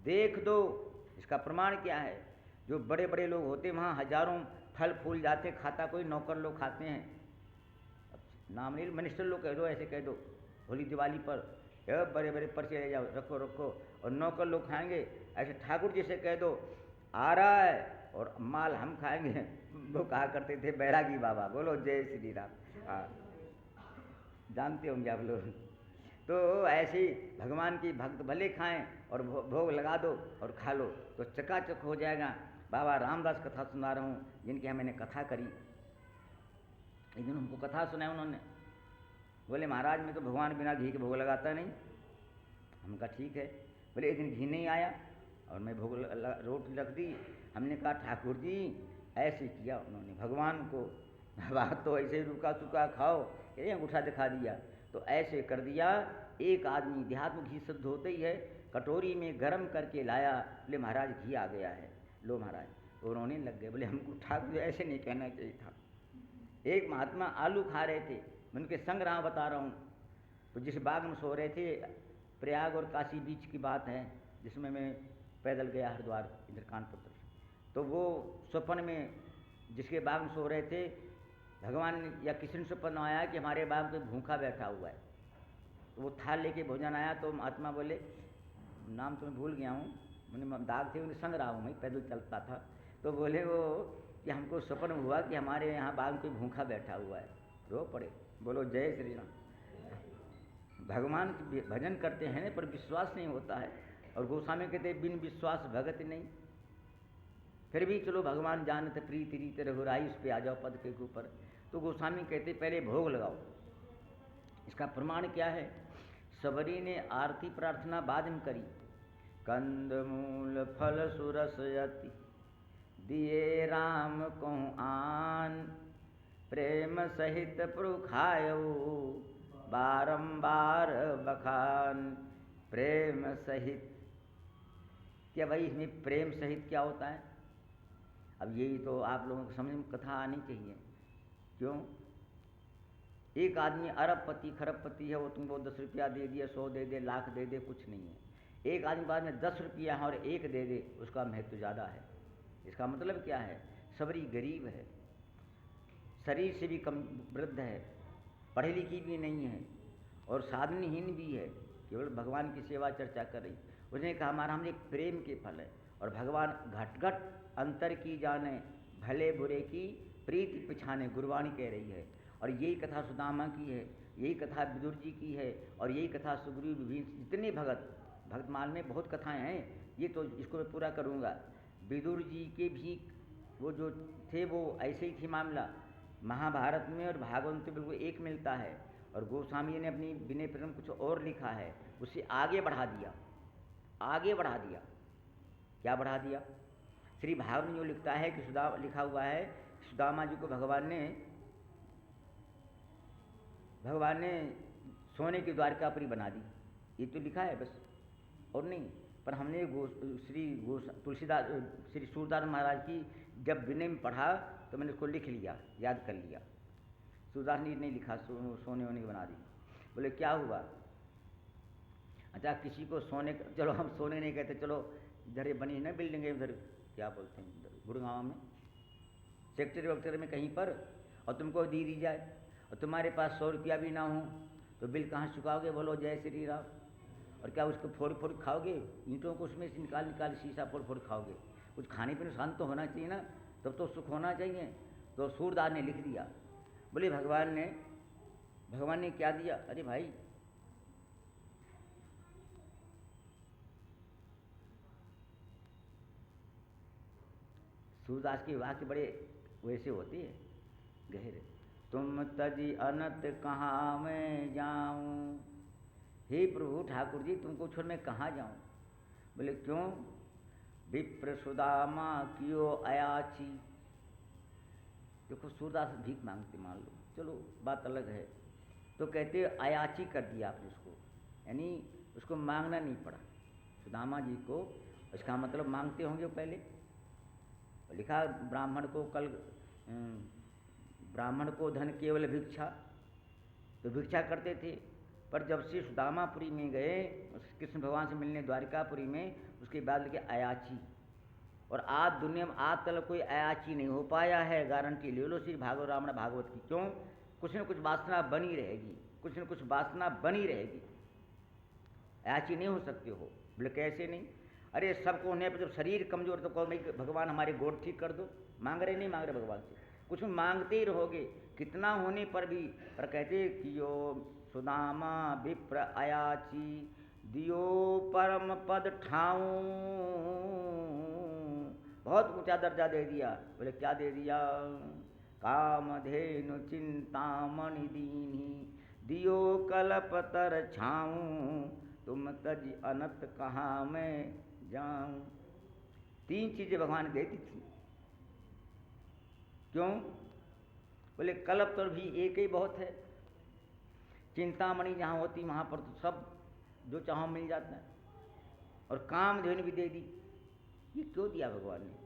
देख दो। इसका प्रमाण क्या है? जो बड़े बड़े लोग होते वहाँ हजारों फल फूल जाते, खाता कोई, नौकर लोग खाते हैं। नाम नहीं, मिनिस्टर लोग कह दो, ऐसे कह दो होली दिवाली पर बड़े बड़े पर्चे ले जाओ, रखो रखो, और नौकर लोग खाएंगे। ऐसे ठाकुर जी से कह दो आ रहा है और माल हम खाएंगे। वो कहा करते थे बैरागी बाबा। बोलो जय श्री राम। हाँ, जानते होंगे आप लोग। तो ऐसे ही भगवान की भक्त भले खाएं और भोग लगा दो और खा लो तो चकाचक हो जाएगा। बाबा रामदास कथा सुना रहा हूँ, जिनकी यहाँ मैंने कथा करी। एक दिन उनको कथा सुनाया उन्होंने, बोले महाराज मैं तो भगवान बिना घी के भोग लगाता नहीं। हम कहा ठीक है। बोले एक दिन घी नहीं आया और मैं भोग रोटी रख दी। हमने कहा ठाकुर जी ऐसे किया उन्होंने भगवान को, बात तो ऐसे ही रुका सुखा खाओ, ये अंगूठा दिखा दिया, तो ऐसे कर दिया। एक आदमी देहात में घी शुद्ध होते ही है, कटोरी में गर्म करके लाया। बोले महाराज घी आ गया है, लो महाराज। तो रोने लग गए, बोले हमको ठाकुर जी ऐसे नहीं कहना चाहिए था। एक महात्मा आलू खा रहे थे, मैं उनके संग्रह बता रहा हूँ। तो जिस बाग में सो रहे थे, प्रयाग और काशी बीच की बात है, जिसमें मैं पैदल गया हरिद्वार इधर कानपुर तरफ। तो वो स्वप्न में जिसके बाग में सो रहे थे, भगवान या किसी ने स्वप्न आया कि हमारे बाग में भूखा बैठा हुआ है। तो वो थाल लेके भोजन आया, तो महात्मा बोले, नाम तो मैं भूल गया हूँ, मैंने दाग थे उन्हें संग रहा हूँ, मैं पैदल चलता था। तो बोले वो कि हमको स्वप्न हुआ कि हमारे यहाँ बाग में कोई भूखा बैठा हुआ है। रो पड़े। बोलो जय श्री राम। भगवान की भजन करते हैं पर विश्वास नहीं होता है। और गोस्वामी कहते बिन विश्वास भगत नहीं। फिर भी चलो भगवान जानते प्रीति रीत रघुराई, उस पर आ जाओ पद के ऊपर। तो गोस्वामी कहते पहले भोग लगाओ। इसका प्रमाण क्या है? सबरी ने आरती प्रार्थना बाद में करी। कंद मूल फल सुरस यति दिए राम को आन, प्रेम सहित पुरखायो बारंबार बखान। प्रेम सहित, क्या भाई इसमें प्रेम सहित क्या होता है? अब यही तो आप लोगों को समझ में कथा आनी चाहिए। क्यों? एक आदमी अरबपति खरबपति है, वो तुमको 10 रुपया दे दिया, 100 दे दे, लाख दे दे, कुछ नहीं है। एक आदमी बाद में 10 रुपया है और 1 दे दे, उसका महत्व ज़्यादा है। इसका मतलब क्या है? सबरी गरीब है, शरीर से भी कम वृद्ध है, पढ़ी लिखी भी नहीं है और साधनहीन भी है, केवल भगवान की सेवा चर्चा कर रही। उसने कहा हमारा हम एक प्रेम के फल है। और भगवान घट घट अंतर की जाने, भले बुरे की प्रीति पिछाने, गुरबाणी कह रही है। और यही कथा सुदामा की है, यही कथा विदुर जी की है, और यही कथा सुग्रीव विभीषण, जितने भगतमाल में बहुत कथाएं हैं। ये तो इसको मैं पूरा करूँगा। विदुर जी के भी वो जो थे वो ऐसे ही थी मामला। महाभारत में और भागवत में बिल्कुल एक मिलता है। और गोस्वामी ने अपनी विनय प्रेम कुछ और लिखा है, उसे आगे बढ़ा दिया, आगे बढ़ा दिया। क्या बढ़ा दिया? श्री भागवत में जो लिखता है कि लिखा हुआ है सुदामा जी को भगवान ने सोने की द्वारकापुरी बना दी, ये तो लिखा है बस, और नहीं। पर हमने तुलसीदास श्री सूरदास महाराज की जब विनय में पढ़ा तो मैंने उसको लिख लिया, याद कर लिया। सूरदास ने नहीं लिखा सोने होने की बना दी। बोले क्या हुआ? अच्छा किसी को सोने, चलो हम सोने नहीं कहते, चलो इधर ये बनी है ना बिल्डिंग है उधर, क्या बोलते हैं उधर गुड़गांव में सेक्टर वेक्टर में कहीं पर, और तुमको दी जाए, और तुम्हारे पास 100 रुपया भी ना हो, तो बिल कहाँ चुकाओगे? बोलो जय श्री राम। और क्या उसको फोड़ फोड़ खाओगे? ईंटों को उसमें से निकाल निकाल शीशा फोड़ फोड़ खाओगे? कुछ खाने पीने शांत तो होना चाहिए ना, तब तो सुख होना चाहिए। तो सूरदास ने लिख दिया, बोले भगवान ने क्या दिया? अरे भाई, सूरदास के वाक्य बड़े वैसे होते हैं गहरे। तुम तजी अनंत कहाँ मैं जाऊं, हे प्रभु ठाकुर जी तुमको छोड़ मैं कहाँ जाऊं? बोले क्यों? विप्र सुदामा कियो अयाची। देखो सूरदास भीख मांगते, मान लो, चलो बात अलग है, तो कहते अयाची कर दिया आपने उसको, यानी उसको मांगना नहीं पड़ा सुदामा जी को। इसका मतलब मांगते होंगे पहले। लिखा ब्राह्मण को धन केवल भिक्षा, तो भिक्षा करते थे। पर जब से सुदामापुरी में गए कृष्ण भगवान से मिलने द्वारिकापुरी में, उसके बाद लिखे अयाची। और आज दुनिया में आज तक कोई अयाची नहीं हो पाया है, गारंटी ले लो श्री रामायण भागवत की। क्यों? कुछ न कुछ वासना बनी रहेगी, कुछ न कुछ वासना बनी रहेगी, अयाची नहीं हो सकते हो। बोले कैसे नहीं? अरे सबको होने पर जब शरीर कमजोर तो कहो नहीं भगवान हमारे गोड़ ठीक कर दो, मांग रहे नहीं मांग रहे भगवान से, कुछ मांगते ही रहोगे कितना होने पर भी। पर कहते कि यो सुदामा विप्र अयाची, दियो परम पद ठाऊं, बहुत ऊंचा दर्जा दे दिया। बोले क्या दे दिया? कामधेनु चिंतामणि दीनी, दियो कल्पतर छाऊं, तुम तज अनंत कहाँ मैं जाऊं। 3 चीजें भगवान ने दे दी थी। क्यों? बोले कल्प तो भी एक ही बहुत है, चिंतामणि जहाँ होती वहाँ पर तो सब जो चाहो मिल जाता है, और कामधेनु भी दे दी। ये क्यों दिया भगवान ने?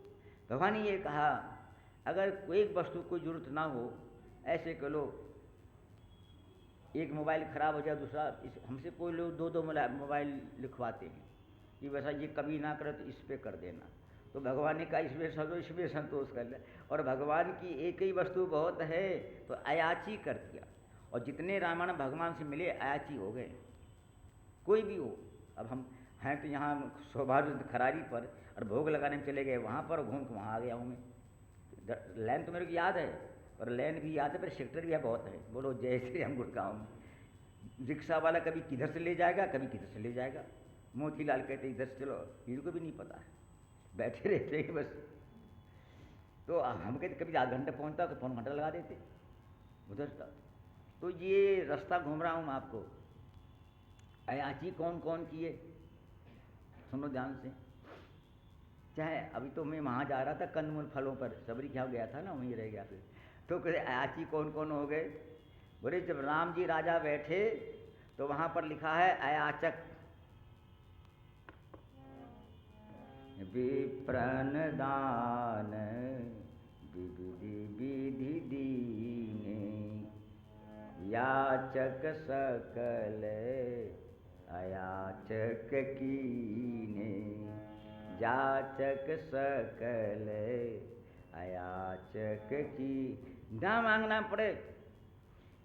भगवान ने ये कहा अगर कोई वस्तु कोई जरूरत ना हो, ऐसे कह लो एक मोबाइल ख़राब हो जाए, दूसरा हमसे कोई लोग 2-2 मोबाइल लिखवाते हैं कि वैसा ये कभी ना करे तो इस पर कर देना। तो भगवान ने कहा इसमें संतोष कर ले। और भगवान की एक ही वस्तु बहुत है, तो अयाची कर दिया। और जितने रामायण भगवान से मिले अयाची हो गए, कोई भी हो। अब हम हैं तो यहाँ सौभाग्य खरारी पर, और भोग लगाने में चले गए वहाँ पर, घूम के वहाँ आ गया हूँ मैं। लाइन तो मेरे को याद है, पर लाइन भी याद है, पर सेक्टर भी बहुत है। बोलो जय श्री राम। गुड़गांव में रिक्शा वाला कभी किधर से ले जाएगा, कभी किधर से ले जाएगा। मोतीलाल कहते इधर से चलो, इनको भी नहीं पता है, बैठे रहते हैं बस। तो हम कहते कभी आधा घंटा पहुँचता तो 1.25 घंटा लगा देते उधर तक। तो ये रास्ता घूम रहा हूँ मैं आपको। अयाची कौन कौन किए सुनो ध्यान से। चाहे अभी तो मैं वहाँ जा रहा था कंदमूल फलों पर, सबरी क्या गया था ना, वहीं रह गया फिर। तो कहते अयाची कौन कौन हो गए? बोले जब राम जी राजा बैठे तो वहाँ पर लिखा है अयाचक, विप्रन दान विधि विधि दीने, याचक सकल अयाचक कीने, याचक सकल अयाचक की। ना मांगना पड़े,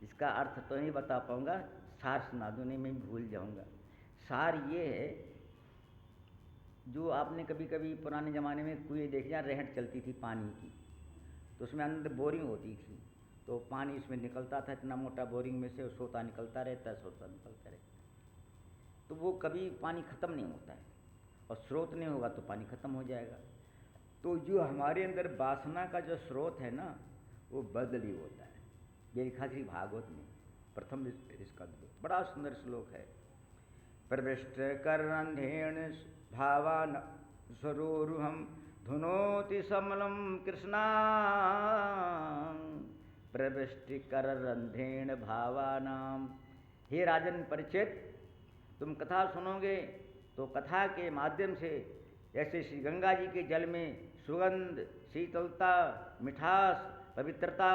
इसका अर्थ तो नहीं बता पाऊंगा, सार सुना दूँ, नहीं मैं भूल जाऊंगा। सार ये है, जो आपने कभी कभी पुराने ज़माने में कुएं देखे जहाँ रहट चलती थी पानी की, तो उसमें अंदर बोरिंग होती थी, तो पानी इसमें निकलता था, इतना मोटा बोरिंग में से सोता निकलता रहता है, सोता निकलता रहता है। तो वो कभी पानी ख़त्म नहीं होता है, और स्रोत नहीं होगा तो पानी ख़त्म हो जाएगा। तो जो हमारे अंदर वासना का जो स्रोत है ना, वो बदली होता है। ये लिखा श्री भागवत में प्रथम इसका बड़ा सुंदर श्लोक है। प्रविष्ट कर रंधेण भावान सरोरुहम धुनोति समलम कृष्णा, प्रविष्टि कर रंधेण भावानाम। हे राजन परीक्षित, तुम कथा सुनोगे तो कथा के माध्यम से जैसे श्री गंगा जी के जल में सुगंध, शीतलता, मिठास, पवित्रता,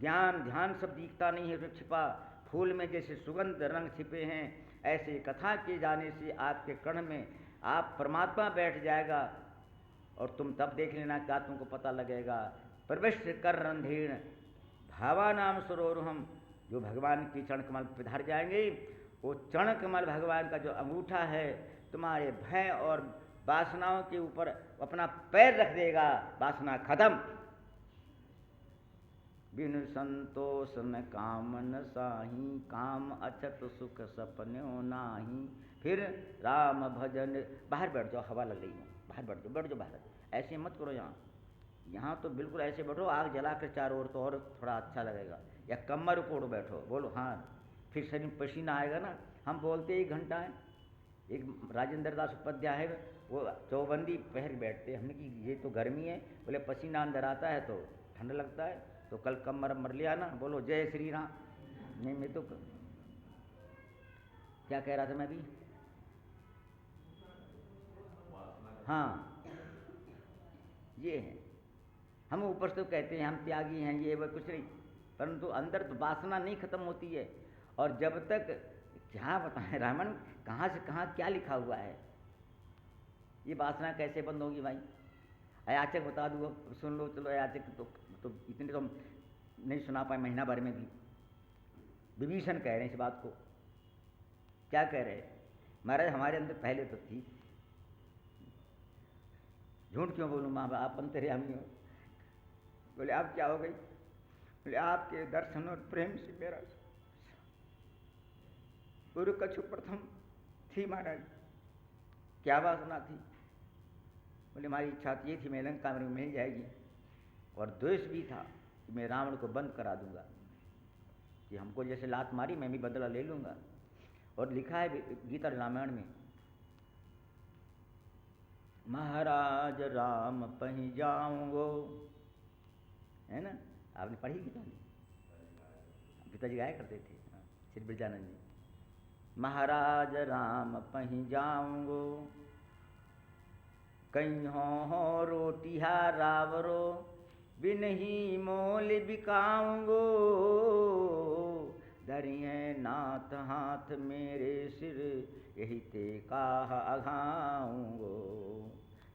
ज्ञान, ध्यान सब दिखता नहीं है उसमें छिपा, फूल में जैसे सुगंध रंग छिपे हैं, ऐसे कथा के जाने से आपके कण में आप परमात्मा बैठ जाएगा। और तुम तब देख लेना क्या तुमको पता लगेगा, प्रविष्ट कर रंधीण भावा नाम सरोरुहम, जो भगवान की चरण कमल पर धर जाएंगे, वो चरण कमल भगवान का जो अंगूठा है तुम्हारे भय और वासनाओं के ऊपर अपना पैर रख देगा, वासना खत्म। बिनु संतोष न कामन साही, काम अछत सुख सपन्यो नाही। फिर राम भजन, बाहर बैठ जाओ, हवा लग रही है, बाहर बैठ जाओ, बैठ जाओ बाहर, ऐसे मत करो यहाँ। यहाँ तो बिल्कुल ऐसे बैठो, आग जला कर चारों ओर, तो और थोड़ा अच्छा लगेगा। या कमर कोड़ बैठो, बोलो हाँ, फिर शरीर पसीना आएगा ना। हम बोलते 1 घंटा है। एक राजेंद्र दास उपाध्याय है, वो चौबंदी पहन बैठते, हमने कि ये तो गर्मी है, बोले पसीना अंदर आता है तो ठंड लगता है, तो कल कमर मर लिया ना। बोलो जय श्री राम। नहीं, मैं तो क्या कह रहा था मैं भी, हाँ ये है। हम ऊपर से तो कहते हैं हम त्यागी हैं, ये वो कुछ नहीं, परंतु अंदर तो वासना नहीं खत्म होती है। और जब तक, क्या बताएं रामन, कहाँ से कहाँ क्या लिखा हुआ है, ये वासना कैसे बंद होगी भाई। अयाचक बता दूँ, अब सुन लो, चलो अयाचक तो इतने तो नहीं सुना पाए महीना भर में भी। विभीषण कह रहे हैं इस बात को, क्या कह रहे हैं, महाराज हमारे अंदर पहले तो थी, झूठ क्यों बोलूँ माँ, आप अंतर्यामी हो। बोले आप क्या हो गई, बोले आपके दर्शन और प्रेम से मेरा गुरु कछु प्रथम थी महाराज। क्या वासना थी, बोले हमारी इच्छा ये थी मैं लंका में मिल जाएगी, और द्वेष भी था कि मैं रावण को बंद करा दूंगा, कि हमको जैसे लात मारी मैं भी बदला ले लूँगा। और लिखा है गीता रामायण में, महाराज राम पही जाऊँगो, है ना, आपने पढ़ी गीता में, पिताजी गाया करते थे श्री बिरजानंद जी। महाराज राम पही जाऊँगो, कहीं हो रोटिया रावरो, बिनही मोल बिकाऊँगो, धरिए नाथ हाथ मेरे सिर, यही ते काह अघाऊँगो,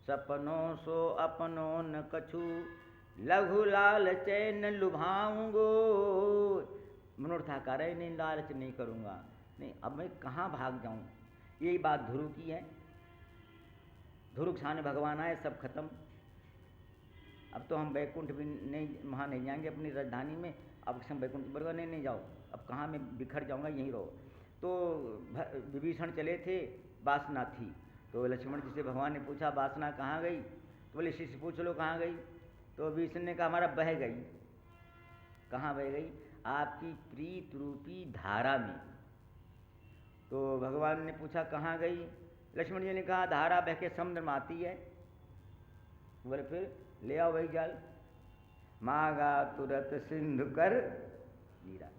सपनों सो अपनों न कछु, लघु लाल चैन लुभाऊँगो। मनोरथा कर रहे नहीं, लालच नहीं करूँगा, नहीं अब मैं कहाँ भाग जाऊँ। यही बात ध्रुव की है, ध्रुव के सामने भगवान आए, सब खत्म। अब तो हम बैकुंठ भी नहीं, वहाँ नहीं जाएंगे अपनी राजधानी में, अब हम बैकुंठ बरगा नहीं जाओ, अब कहाँ मैं बिखर जाऊँगा, यहीं रहो। तो विभीषण चले थे, वासना थी, तो लक्ष्मण जी से भगवान ने पूछा वासना कहाँ गई, तो बोले शिष्य पूछ लो कहाँ गई। तो विभीषण ने कहा हमारा बह गई। कहाँ बह गई, आपकी प्रीत रूपी धारा में। तो भगवान ने पूछा कहाँ गई, लक्ष्मण जी ने कहा धारा बह के समुद्र में आती है। बोले फिर ले आओ वही जाल, मांगा तुरंत सिंधु कर नीरा।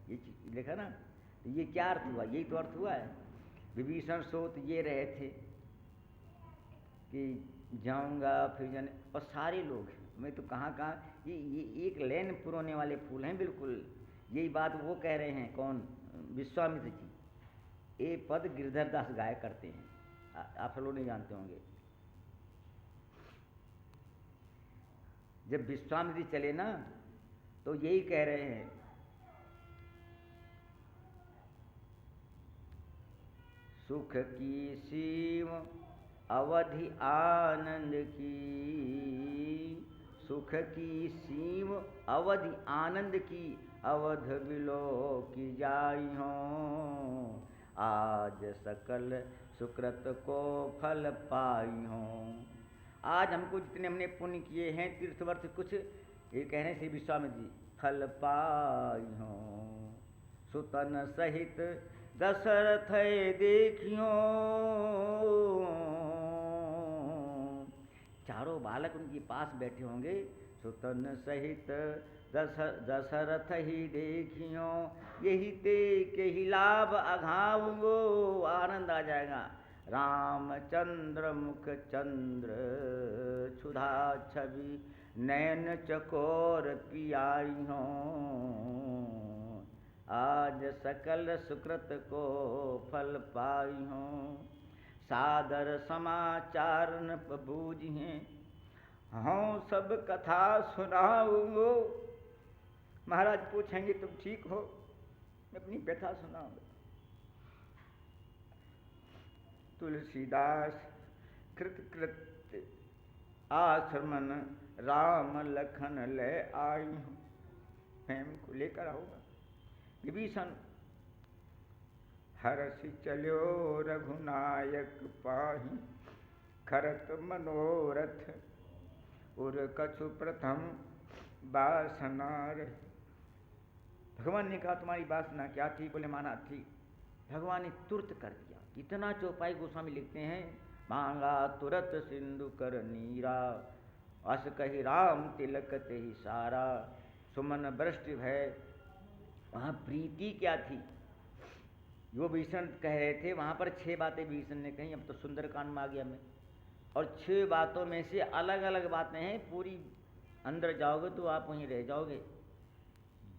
ये लिखा ना, तो ये क्या अर्थ हुआ, यही तो अर्थ हुआ है। विभीषण सोच ये रहे थे कि जाऊंगा फिर जाने, और सारे लोग, मैं तो कहाँ कहाँ, ये एक लेन पुरोने वाले फूल हैं बिल्कुल। यही बात वो कह रहे हैं, कौन, विश्वामित्र जी। ये पद गिरधर दास गाया करते हैं, आप लोग नहीं जानते होंगे। जब विश्वामित्र जी चले ना, तो यही कह रहे हैं, सुख की सीम अवधि आनंद की, सुख की सीम अवधि आनंद की, अवध बिलो की जाई हो, आज सकल सुकृत को फल पाई हो। आज हमको जितने हमने पुण्य किए हैं, तीर्थवर्थ कुछ, ये कह रहे हैं श्री विश्वामित्र जी, फल पाई हो। सुतन सहित दशरथ देखियो, चारों बालक उनके पास बैठे होंगे। सुतन सहित दशरथ ही देखियो, यही ते के ही लाभ अघाऊंगो, आनंद आ जाएगा। रामचंद्र मुख चंद्र क्षुधा छवि, नैन चकोर पियाई हो, आज सकल सुकृत को फल पाई हो। सादर समाचार न बूझिए, हाँ सब कथा सुनाऊंगो। महाराज पूछेंगे तुम ठीक हो, मैं अपनी व्यथा सुनाऊंगा। तुलसीदास कृत कृत्य आश्रमन राम लखन ले आई हूँ। प्रेम को लेकर आऊंगा। विभीषण हर्षि चलो रघुनायक पाहि, खरत मनोरथ उर कछु प्रथम वासनार। भगवान ने कहा तुम्हारी वासना क्या थी? बोले माना थी। भगवान ने तुरंत कर दिया। इतना चौपाई गोस्वामी लिखते हैं, मांगा तुरत सिंधु कर नीरा, अस कही राम तिलक ते ही सारा, सुमन वृष्टि भय। वहाँ प्रीति क्या थी जो भीषण कह रहे थे, वहाँ पर 6 बातें भीषण ने कही। अब तो सुंदरकांड में आ गया मैं, और 6 बातों में से अलग अलग बातें हैं। पूरी अंदर जाओगे तो आप वहीं रह जाओगे।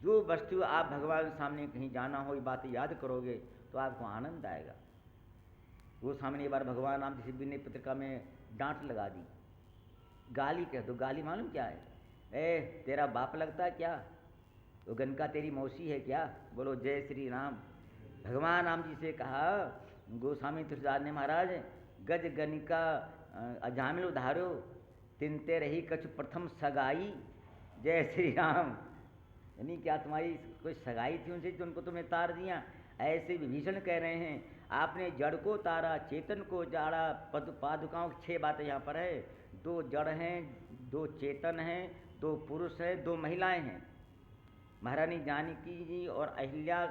जो वस्तु आप भगवान सामने कहीं जाना हो, ये बातें याद करोगे तो आपको आनंद आएगा। वो सामने एक बार भगवान राम जी विनय पत्रिका में डांट लगा दी, गाली कह दो। गाली मालूम क्या है? ए तेरा बाप लगता है क्या? वो गनका तेरी मौसी है क्या? बोलो जय श्री राम। भगवान राम जी से कहा गोस्वामी तुलसीदास ने, महाराज गज गनिका अजामिल उधारो, तिनते रही कछु प्रथम सगाई। जय श्री राम। यानी क्या तुम्हारी कोई सगाई थी उनसे जो उनको तुमने तार दिया? ऐसे विभीषण कह रहे हैं आपने जड़ को तारा, चेतन को जाड़ा। पादुकाओं की 6 बातें यहाँ पर है। 2 जड़ हैं, 2 चेतन हैं, 2 पुरुष हैं, 2 महिलाएं हैं। महारानी जानकी जी और अहिल्या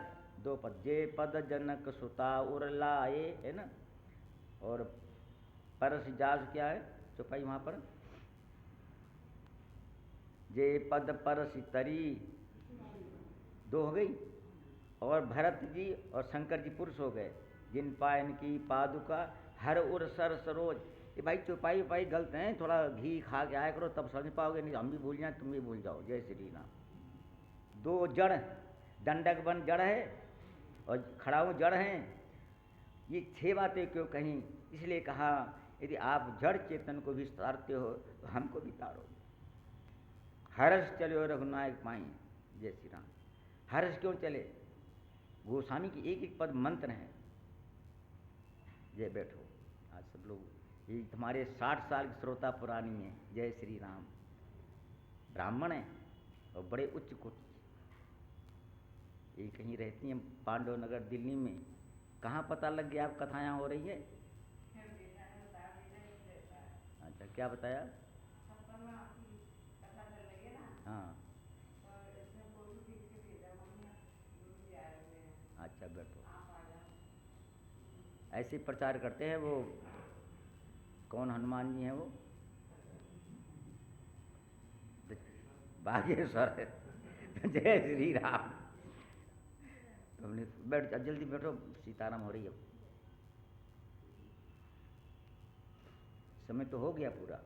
2 पद। जे पद जनक सुता उरलाए, है ना। और परस जास क्या है चौपाई वहाँ पर? जे पद परस तरी 2 हो गई। और भरत जी और शंकर जी पुरुष हो गए। जिन पायन की पादुका हर उर सर सरोज। ये भाई चौपाई उपाई गलत हैं, थोड़ा घी खा के आया करो तब समझ पाओगे, नहीं हम भी भूल जाए तुम भी भूल जाओ। जय श्री राम। 2 जड़, दंडक बन जड़ है और खड़ाऊ जड़ हैं। ये 6 बातें क्यों कहीं? इसलिए कहा यदि आप जड़ चेतन को भी तारते हो तो हमको भी तारो। हर्ष चलो रघुनायक पाई। जय श्री राम। हर्ष क्यों चले? गोस्वामी की एक एक पद मंत्र हैं। जय बैठो। आज सब लोग ये तुम्हारे 60 साल की श्रोता पुरानी है। जय श्री राम। ब्राह्मण है और बड़े उच्च कोटि। ये कहीं रहती हैं पांडव नगर दिल्ली में। कहाँ पता लग गया आप कथा यहाँ हो रही है? अच्छा क्या बताया? हाँ अच्छा बैठो। ऐसे प्रचार करते हैं वो कौन हनुमान जी हैं वो बागेश्वर। जय श्री राम। तुमने बैठ जल्दी बैठो, सीताराम हो रही है। समय तो हो गया पूरा,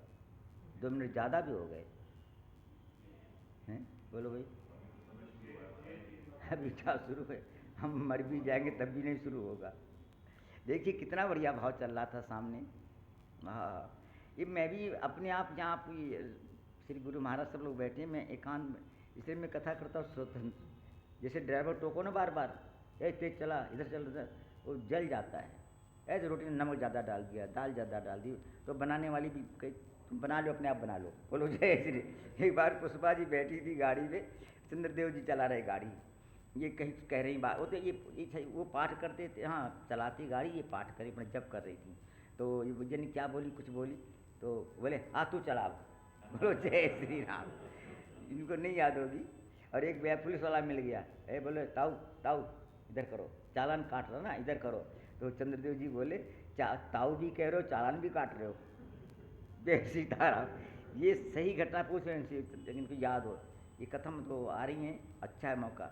2 मिनट ज़्यादा भी हो गए हैं। बोलो भाई। अभी क्या शुरू है? हम मर भी जाएंगे तब भी नहीं शुरू होगा। देखिए कितना बढ़िया भाव चल रहा था सामने। हाँ ये मैं भी अपने आप यहाँ आप श्री गुरु महाराज सब लोग बैठे, मैं एकांत में इसलिए मैं कथा करता हूँ स्वतंत्र। जैसे ड्राइवर टोको ना बार बार, ए तेज चला, इधर चल उधर, वो जल जाता है। ऐसे रोटी में नमक ज़्यादा डाल दिया, दाल ज़्यादा डाल दी, तो बनाने वाली भी कही तुम बना लो, अपने आप बना लो। बोलो जय श्री। एक बार पुष्पा जी बैठी थी गाड़ी में, चंद्रदेव जी चला रहे गाड़ी। ये कहीं कह रही बात, वो तो ये वो पाठ करते थे। हाँ चलाती गाड़ी, ये पाठ करी अपने जब कर रही थी। तो ये बुझे क्या बोली, कुछ बोली तो बोले आ तू चला। बोलो जय श्री राम। इनको नहीं याद होगी। और एक वे पुलिस वाला मिल गया, बोले ताऊ ताऊ इधर करो, चालान काट रहा ना, इधर करो। तो चंद्रदेव जी बोले ताऊ भी कह रहे हो, चालान भी काट रहे हो। जय सीताराम। ये सही घटना पूछ रहे हैं लेकिन इनको याद हो। ये कथम तो आ रही हैं, अच्छा है मौका।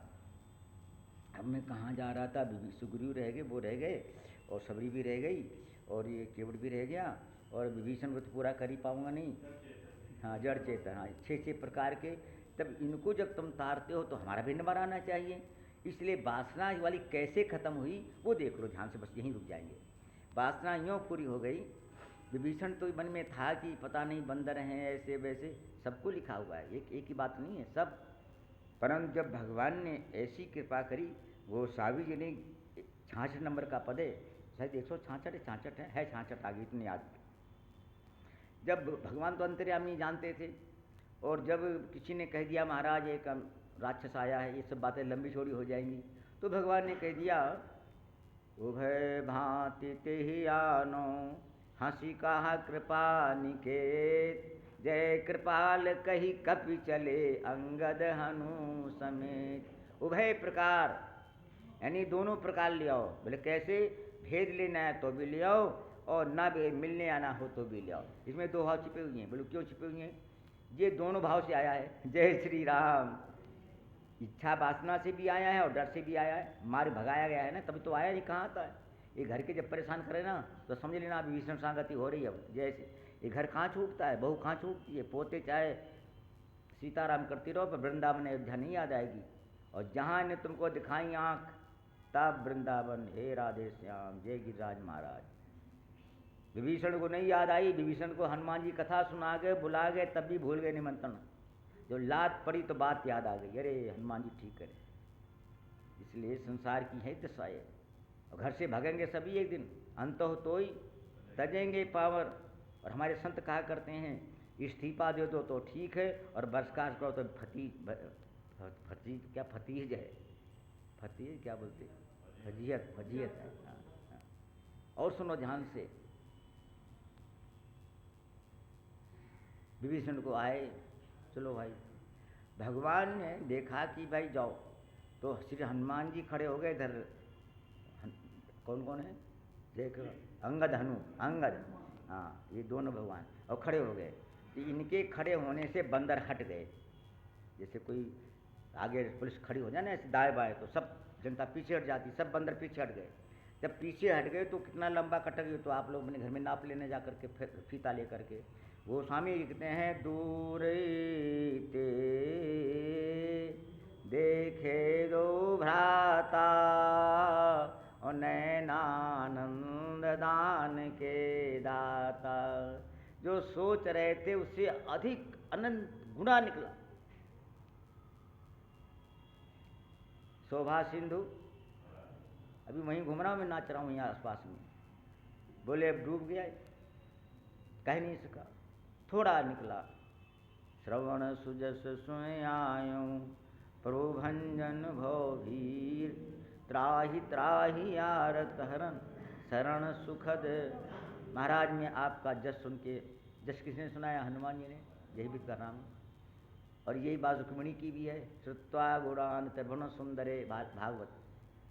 अब मैं कहाँ जा रहा था? सुग्रीव रह गए, वो रह गए, और सबरी भी रह गई, और ये केवट भी रह गया, और विभीषण को तो पूरा कर ही पाऊँगा नहीं। हाँ जड़ चेतन, हाँ 6 प्रकार के। तब इनको जब तुम तारते हो तो हमारा भी नंबर आना चाहिए। इसलिए वासना वाली कैसे ख़त्म हुई वो देख लो ध्यान से, बस यहीं रुक जाएंगे। वासना यूँ पूरी हो गई विभीषण तो मन में था कि पता नहीं बंदर हैं ऐसे वैसे, सबको लिखा हुआ है, एक ही बात नहीं है सब। परंतु जब भगवान ने ऐसी कृपा करी, गोसावी जी ने 66 नंबर का पद है, शायद 166 66 है 66 आगे इतने याद। जब भगवान तो अंतर्यामी जानते थे, और जब किसी ने कह दिया महाराज एक राक्षस आया है, ये सब बातें लंबी चौड़ी हो जाएंगी, तो भगवान ने कह दिया उभय भांति ते ही आनो हंसी कहा कृपा निकेत, जय कृपाल कही कपि चले अंगद हनु समेत। उभय प्रकार यानी दोनों प्रकार ले आओ। बोले कैसे? भेद लेना है तो भी ले आओ, और ना भी मिलने आना हो तो भी ले आओ। इसमें दो भाव छिपे हुए हैं। बोले क्यों छिपे हुए हैं? ये दोनों भाव से आया है। जय श्री राम। इच्छा वासना से भी आया है और डर से भी आया है, मार भगाया गया है ना, तभी तो आया। नहीं कहाँ आता है ये? घर के जब परेशान करे ना तो समझ लेना अभी विष्णु संगति हो रही है। अब जैसे ये घर कहाँ छूटता है, बहू कहाँ छूटती है, पोते चाहे सीताराम करती रहो, पर वृंदावन अयोध्या नहीं याद आएगी। और जहाँ ने तुमको दिखाई आँख तब वृंदावन, हे राधे श्याम, जय गिरिराज महाराज। विभीषण को नहीं याद आई, विभीषण को हनुमान जी कथा सुना गए, बुला गए, तब भी भूल गए निमंत्रण। जो लात पड़ी तो बात याद आ गई, अरे हनुमान जी ठीक करे। इसलिए संसार की है दशा है, और घर से भागेंगे सभी एक दिन, अंत हो तो ही तजेंगे पावर। और हमारे संत कहा करते हैं इस्तीफा दे दो तो ठीक है, और बर्खास्त करो तो फतीज क्या फतीज है, फतीज क्या बोलते, फजीयत फजीयत है। हाँ। और सुनो ध्यान से, विभीषण को आए, चलो भाई, भगवान ने देखा कि भाई जाओ, तो श्री हनुमान जी खड़े हो गए इधर। कौन कौन है देख, अंगद हनु अंगद, हाँ ये दोनों भगवान, और खड़े हो गए। तो इनके खड़े होने से बंदर हट गए। जैसे कोई आगे पुलिस खड़ी हो जाए ना ऐसे दाएं बाएं, तो सब जनता पीछे हट जाती, सब बंदर पीछे हट गए। जब पीछे हट गए तो कितना लंबा कटक गई, तो आप लोग अपने घर में नाप लेने जा करके फीता ले करके। वो स्वामी लिखते हैं दूर ते देखे दो भ्राता, और नैनानंद दान के दाता। जो सोच रहे थे उससे अधिक अनंत गुना निकला। शोभा सिंधु, अभी वहीं घूम रहा हूँ मैं, नाच रहा हूँ यहाँ आसपास में। बोले अब डूब गया, कह नहीं सका, थोड़ा निकला। श्रवण सुजस सुय आयूं प्रभुभंजन भवभीर, त्राहि त्राहि आरत हरण शरण सुखद। महाराज में आपका जस सुन के, जस किसने सुनाया? हनुमान जी ने, यही भी कर रहा हूँ। और यही बात रुक्मिणी की भी है, श्रुत्वा गुणान त्रिभुवन सुंदरे भागवत।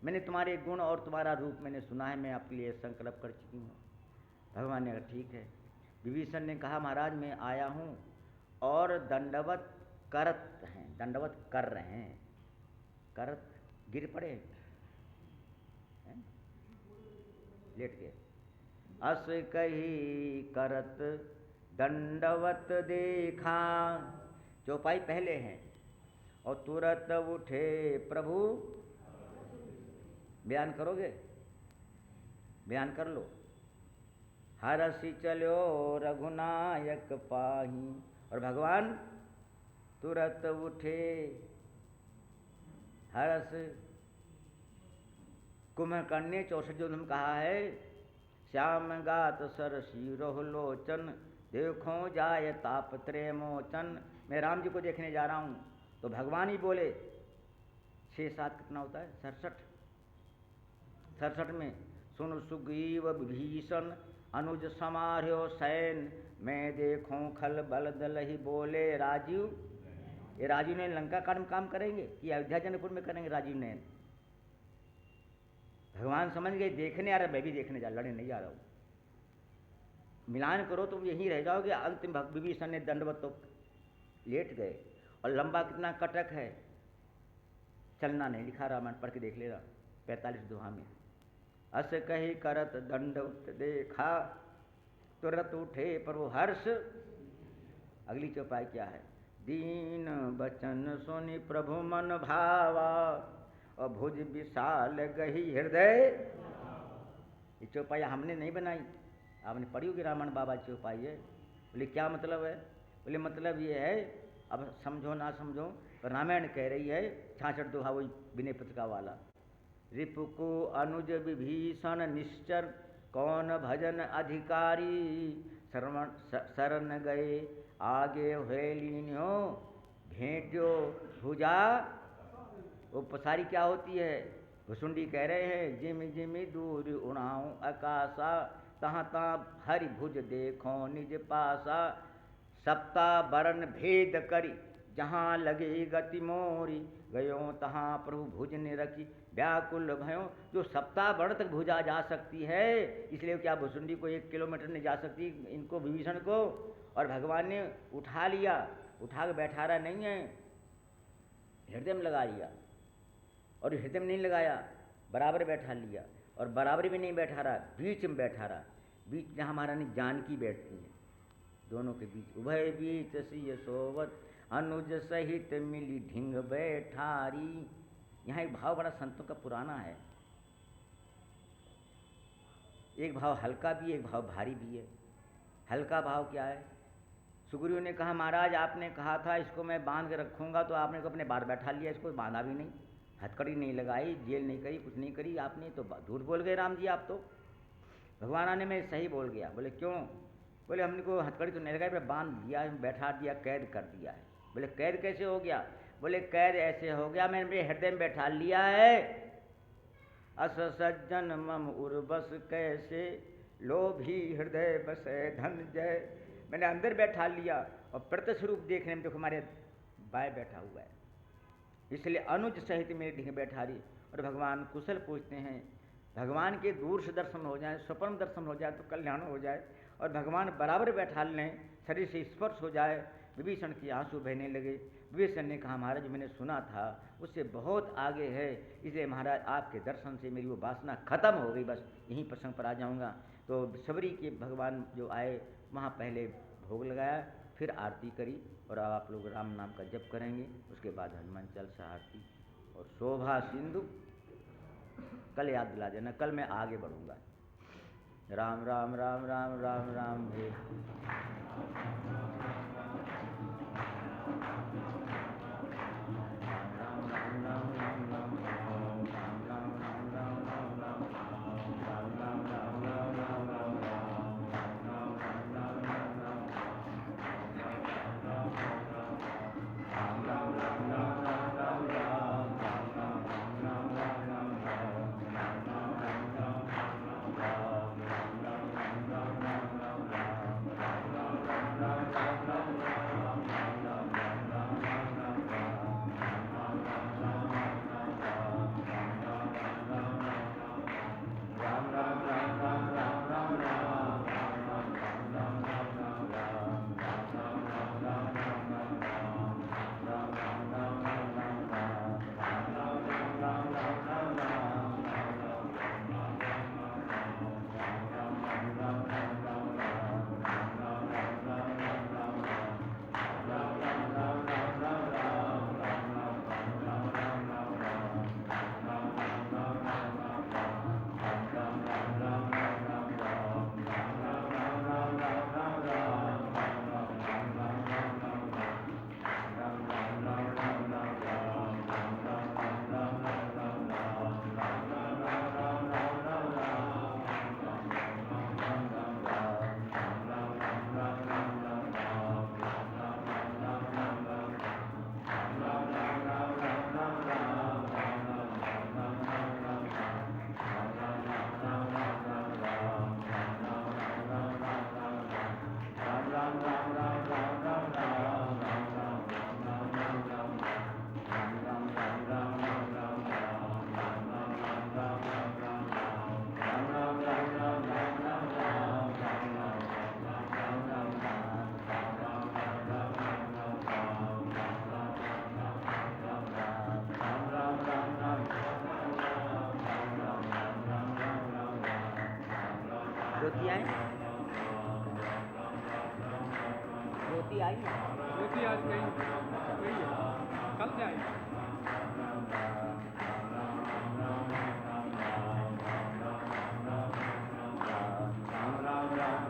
मैंने तुम्हारे गुण और तुम्हारा रूप मैंने सुना है, मैं आपके लिए संकल्प कर चुकी हूँ। भगवान ने कहा ठीक है। विभीषण ने कहा महाराज मैं आया हूँ और दंडवत करत हैं, दंडवत कर रहे हैं, करत गिर पड़े हैं? लेट गए। अस कही करत दंडवत देखा, चौपाई पहले हैं, और तुरंत उठे प्रभु। बयान करोगे? बयान कर लो। हरसि चलो रघुनायक पाही, और भगवान तुरंत उठे। हरस कुंभकर्ण 64 जो तुम कहा है, श्याम गात सरसी रोहलोचन, देखो जाय ताप त्रय मोचन। मैं राम जी को देखने जा रहा हूँ, तो भगवान ही बोले 6 7 कितना होता है, 67 में सुन सुग्रीव विभीषण अनुज समार्यो सैन, मैं देखूं खल बल दल ही बोले राजीव। ये राजीव नयन लंका कांड में काम करेंगे कि अयोध्या जनकपुर में करेंगे राजीव नयन? भगवान समझ गए देखने आ रहा, मैं भी देखने जा, लड़ने नहीं जा रहा हूँ। मिलान करो तुम यहीं रह जाओगे। अंतिम विभीषण ने दंडवत तो लेट गए, और लंबा कितना कटक है, चलना नहीं, लिखा रामायण पढ़ के देख लेना 45 दोहा में। अस कही करत दंडवत देखा, तुरंत उठे प्रभु हर्ष। अगली चौपाई क्या है? दीन बचन सुनि प्रभु मन भावा, और भुज विशाल गही हृदय। ये चौपाई हमने नहीं बनाई, आपने पढ़ी होगी रामायण बाबा चौपाई है। बोले क्या मतलब है? बोले मतलब ये है, अब समझो ना समझो, पर रामायण कह रही है 66 दोहा वही विनय पत्रिका वाला। रिपु को अनुज विभीषण निश्चर, कौन भजन अधिकारी, शरण गए आगे हेलिन्यो, भेंट्यो भुजा। वो पसारी क्या होती है? घुसुंडी कह रहे हैं, जिम जिम दूर उड़ाऊं आकाशा, तहाँ तहाँ हरि भुज देखो निज पासा, सप्ता वरण भेद करी जहाँ लगे गति मोरी, गयो तहाँ प्रभु भुज ने रखी व्याकुल भयो। जो सप्ताह वर्ण तक भुजा जा सकती है, इसलिए क्या भुसुंडी को 1 किलोमीटर नहीं जा सकती, इनको विभीषण को, और भगवान ने उठा लिया, उठा के बैठा रहा नहीं है, हृदय में लगा लिया। और हृदय में नहीं लगाया, बराबर बैठा लिया, और बराबर भी नहीं बैठा रहा, बीच में बैठा रहा। बीच में हमारा नहीं जानकी बैठती है, दोनों के बीच। उभय बीच सिय सोवत, अनुज सहित मिली ढिंग बैठारी। यहाँ एक भाव बड़ा संतों का पुराना है। एक भाव हल्का भी है, एक भाव भारी भी है। हल्का भाव क्या है? सुग्रीव ने कहा महाराज आपने कहा था इसको मैं बांध के रखूँगा, तो आपने को अपने बाहर बैठा लिया, इसको बांधा भी नहीं, हथकड़ी नहीं लगाई, जेल नहीं करी, कुछ नहीं करी आपने, तो झूठ बोल गए राम जी आप तो। भगवान आने में सही बोल गया। बोले क्यों? बोले हमने को हथकड़ी तो नहीं लगाई, पर बांध दिया, बैठा दिया, कैद कर दिया है। बोले कैद कैसे हो गया? बोले कैद ऐसे हो गया, मैंने मेरे हृदय में बैठा लिया है। अस सज्जन मम उर्वस कैसे, लोभी हृदय बसे धन जय। मैंने अंदर बैठा लिया, और प्रत्यक्ष रूप देखने में देखो हमारे बाएं बैठा हुआ है, इसलिए अनुज सहित मेरे ढींग बैठा रही। और भगवान कुशल पूछते हैं, भगवान के दूर से दर्शन हो जाए, स्वप्न दर्शन हो जाए तो कल्याण हो जाए, और भगवान बराबर बैठा लें, शरीर से स्पर्श हो जाए। विभीषण के आंसू बहने लगे। विभीषण ने कहा महाराज मैंने सुना था उससे बहुत आगे है, इसलिए महाराज आपके दर्शन से मेरी वो वासना खत्म हो गई, बस यहीं प्रसंग पर आ जाऊंगा। तो सबरी के भगवान जो आए वहाँ पहले भोग लगाया, फिर आरती करी, और अब आप लोग राम नाम का जप करेंगे, उसके बाद हनुमान चालीसा आरती और शोभा सिंधु। कल याद दिला देना, कल मैं आगे बढ़ूंगा। राम राम राम राम राम राम हे। रोटी आई? रोटी आई? रोटी आज गई है, कल जाएगी। राम राम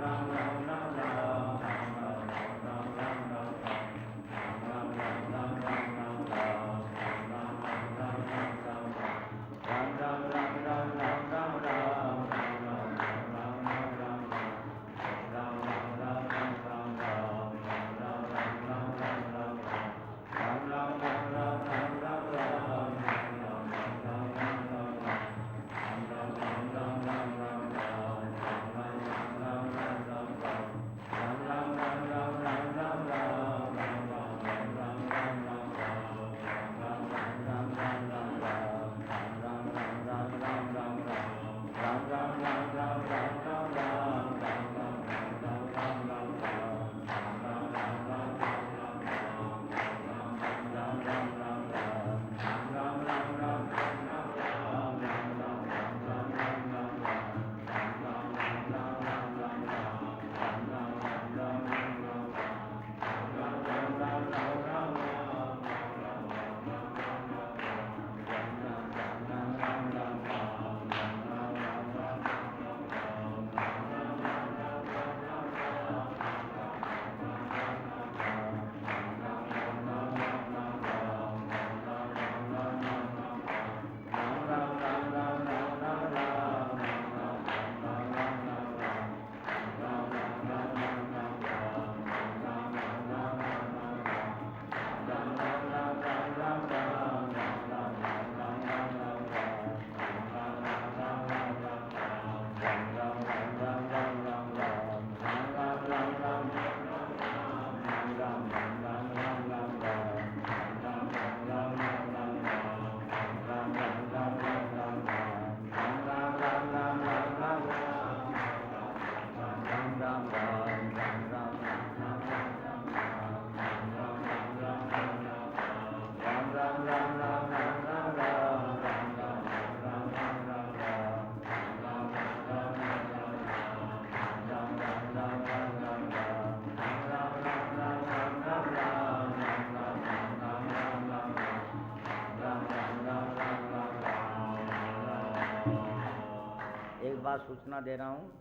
बात सूचना दे रहा हूँ।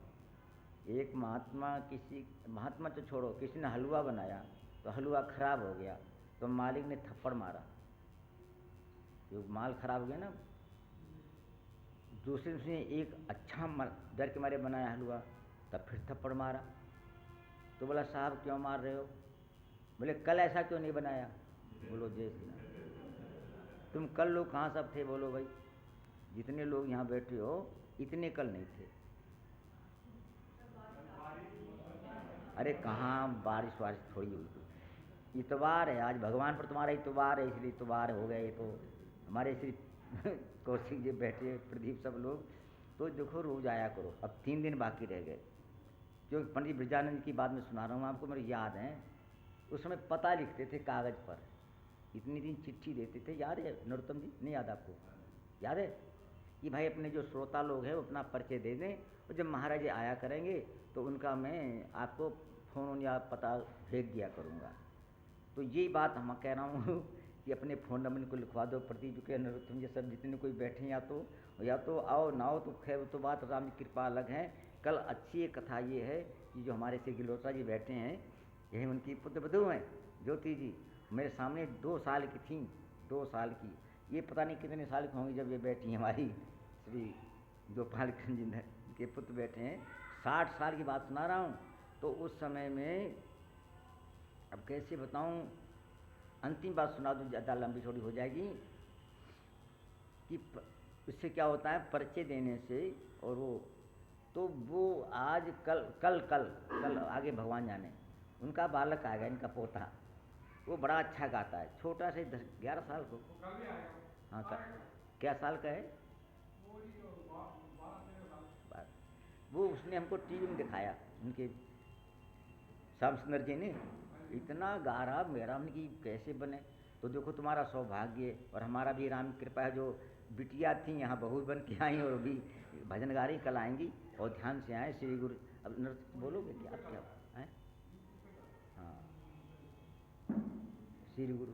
एक महात्मा तो छोड़ो, किसी ने हलवा बनाया तो हलवा खराब हो गया तो मालिक ने थप्पड़ मारा, जो माल खराब हो गया ना। दूसरे उसने एक अच्छा डर के मारे बनाया हलवा, तब फिर थप्पड़ मारा। तो बोला साहब क्यों मार रहे हो? बोले कल ऐसा क्यों नहीं बनाया? बोलो जय श्री राम। तुम कल लोग कहाँ सब थे? बोलो भाई जितने लोग यहाँ बैठे हो इतने कल नहीं थे। अरे कहाँ बारिश वारिश थोड़ी हुई थी, इतवार है आज, भगवान पर तुम्हारा इतवार है इसलिए इतवार हो गए। तो हमारे श्री कौशिक जी बैठे, प्रदीप सब लोग, तो देखो रोज आया करो। अब 3 दिन बाकी रह गए, जो पंडित ब्रजानंद की बात में सुना रहा हूँ आपको, मेरे याद है। उस समय पता लिखते थे कागज़ पर, इतनी दिन चिट्ठी देते थे, याद है नरोत्तम जी? नहीं याद आपको? याद है कि भाई अपने जो श्रोता लोग हैं वो अपना परिचय दे दें, और जब महाराज जी आया करेंगे तो उनका मैं आपको फ़ोन या पता भेज दिया करूँगा। तो यही बात हम कह रहा हूँ कि अपने फ़ोन नंबर को लिखवा दो। प्रदीप के नरोत्तम जी सब जितने कोई बैठे, या तो आओ ना हो तो खैर तो बात राम की कृपा अलग है। कल अच्छी एक कथा ये है कि जो हमारे श्री गिलोत्रा जी बैठे हैं, यही उनकी पुत्रवधू हैं ज्योति जी, मेरे सामने 2 साल की थी, 2 साल की। ये पता नहीं कितने साल की होंगी जब ये बैठी हैं हमारी श्री गोपाल कृष्ण जी के पुत्र बैठे हैं। 60 साल की बात सुना रहा हूँ। तो उस समय में अब कैसे बताऊँ, अंतिम बात सुना दूँ, ज़्यादा लंबी थोड़ी हो जाएगी। कि इससे क्या होता है परिचय देने से, और वो आज कल आगे भगवान जाने, उनका बालक आएगा, इनका पोता, वो बड़ा अच्छा गाता है, छोटा से 10-11 साल को। हाँ क्या साल का है? वो उसने हमको टीवी में दिखाया, उनके श्याम सुंदर जी ने इतना गा रहा मेरा, हमने कि कैसे बने। तो देखो तुम्हारा सौभाग्य और हमारा भी राम की कृपा है, जो बिटिया थी यहाँ बहू बन के आई और अभी भजन गा रही, कल आएंगी। और ध्यान से आए श्री गुरु। अब नृत्य बोलोगे क्या आप? क्या हैं? हाँ, श्री गुरु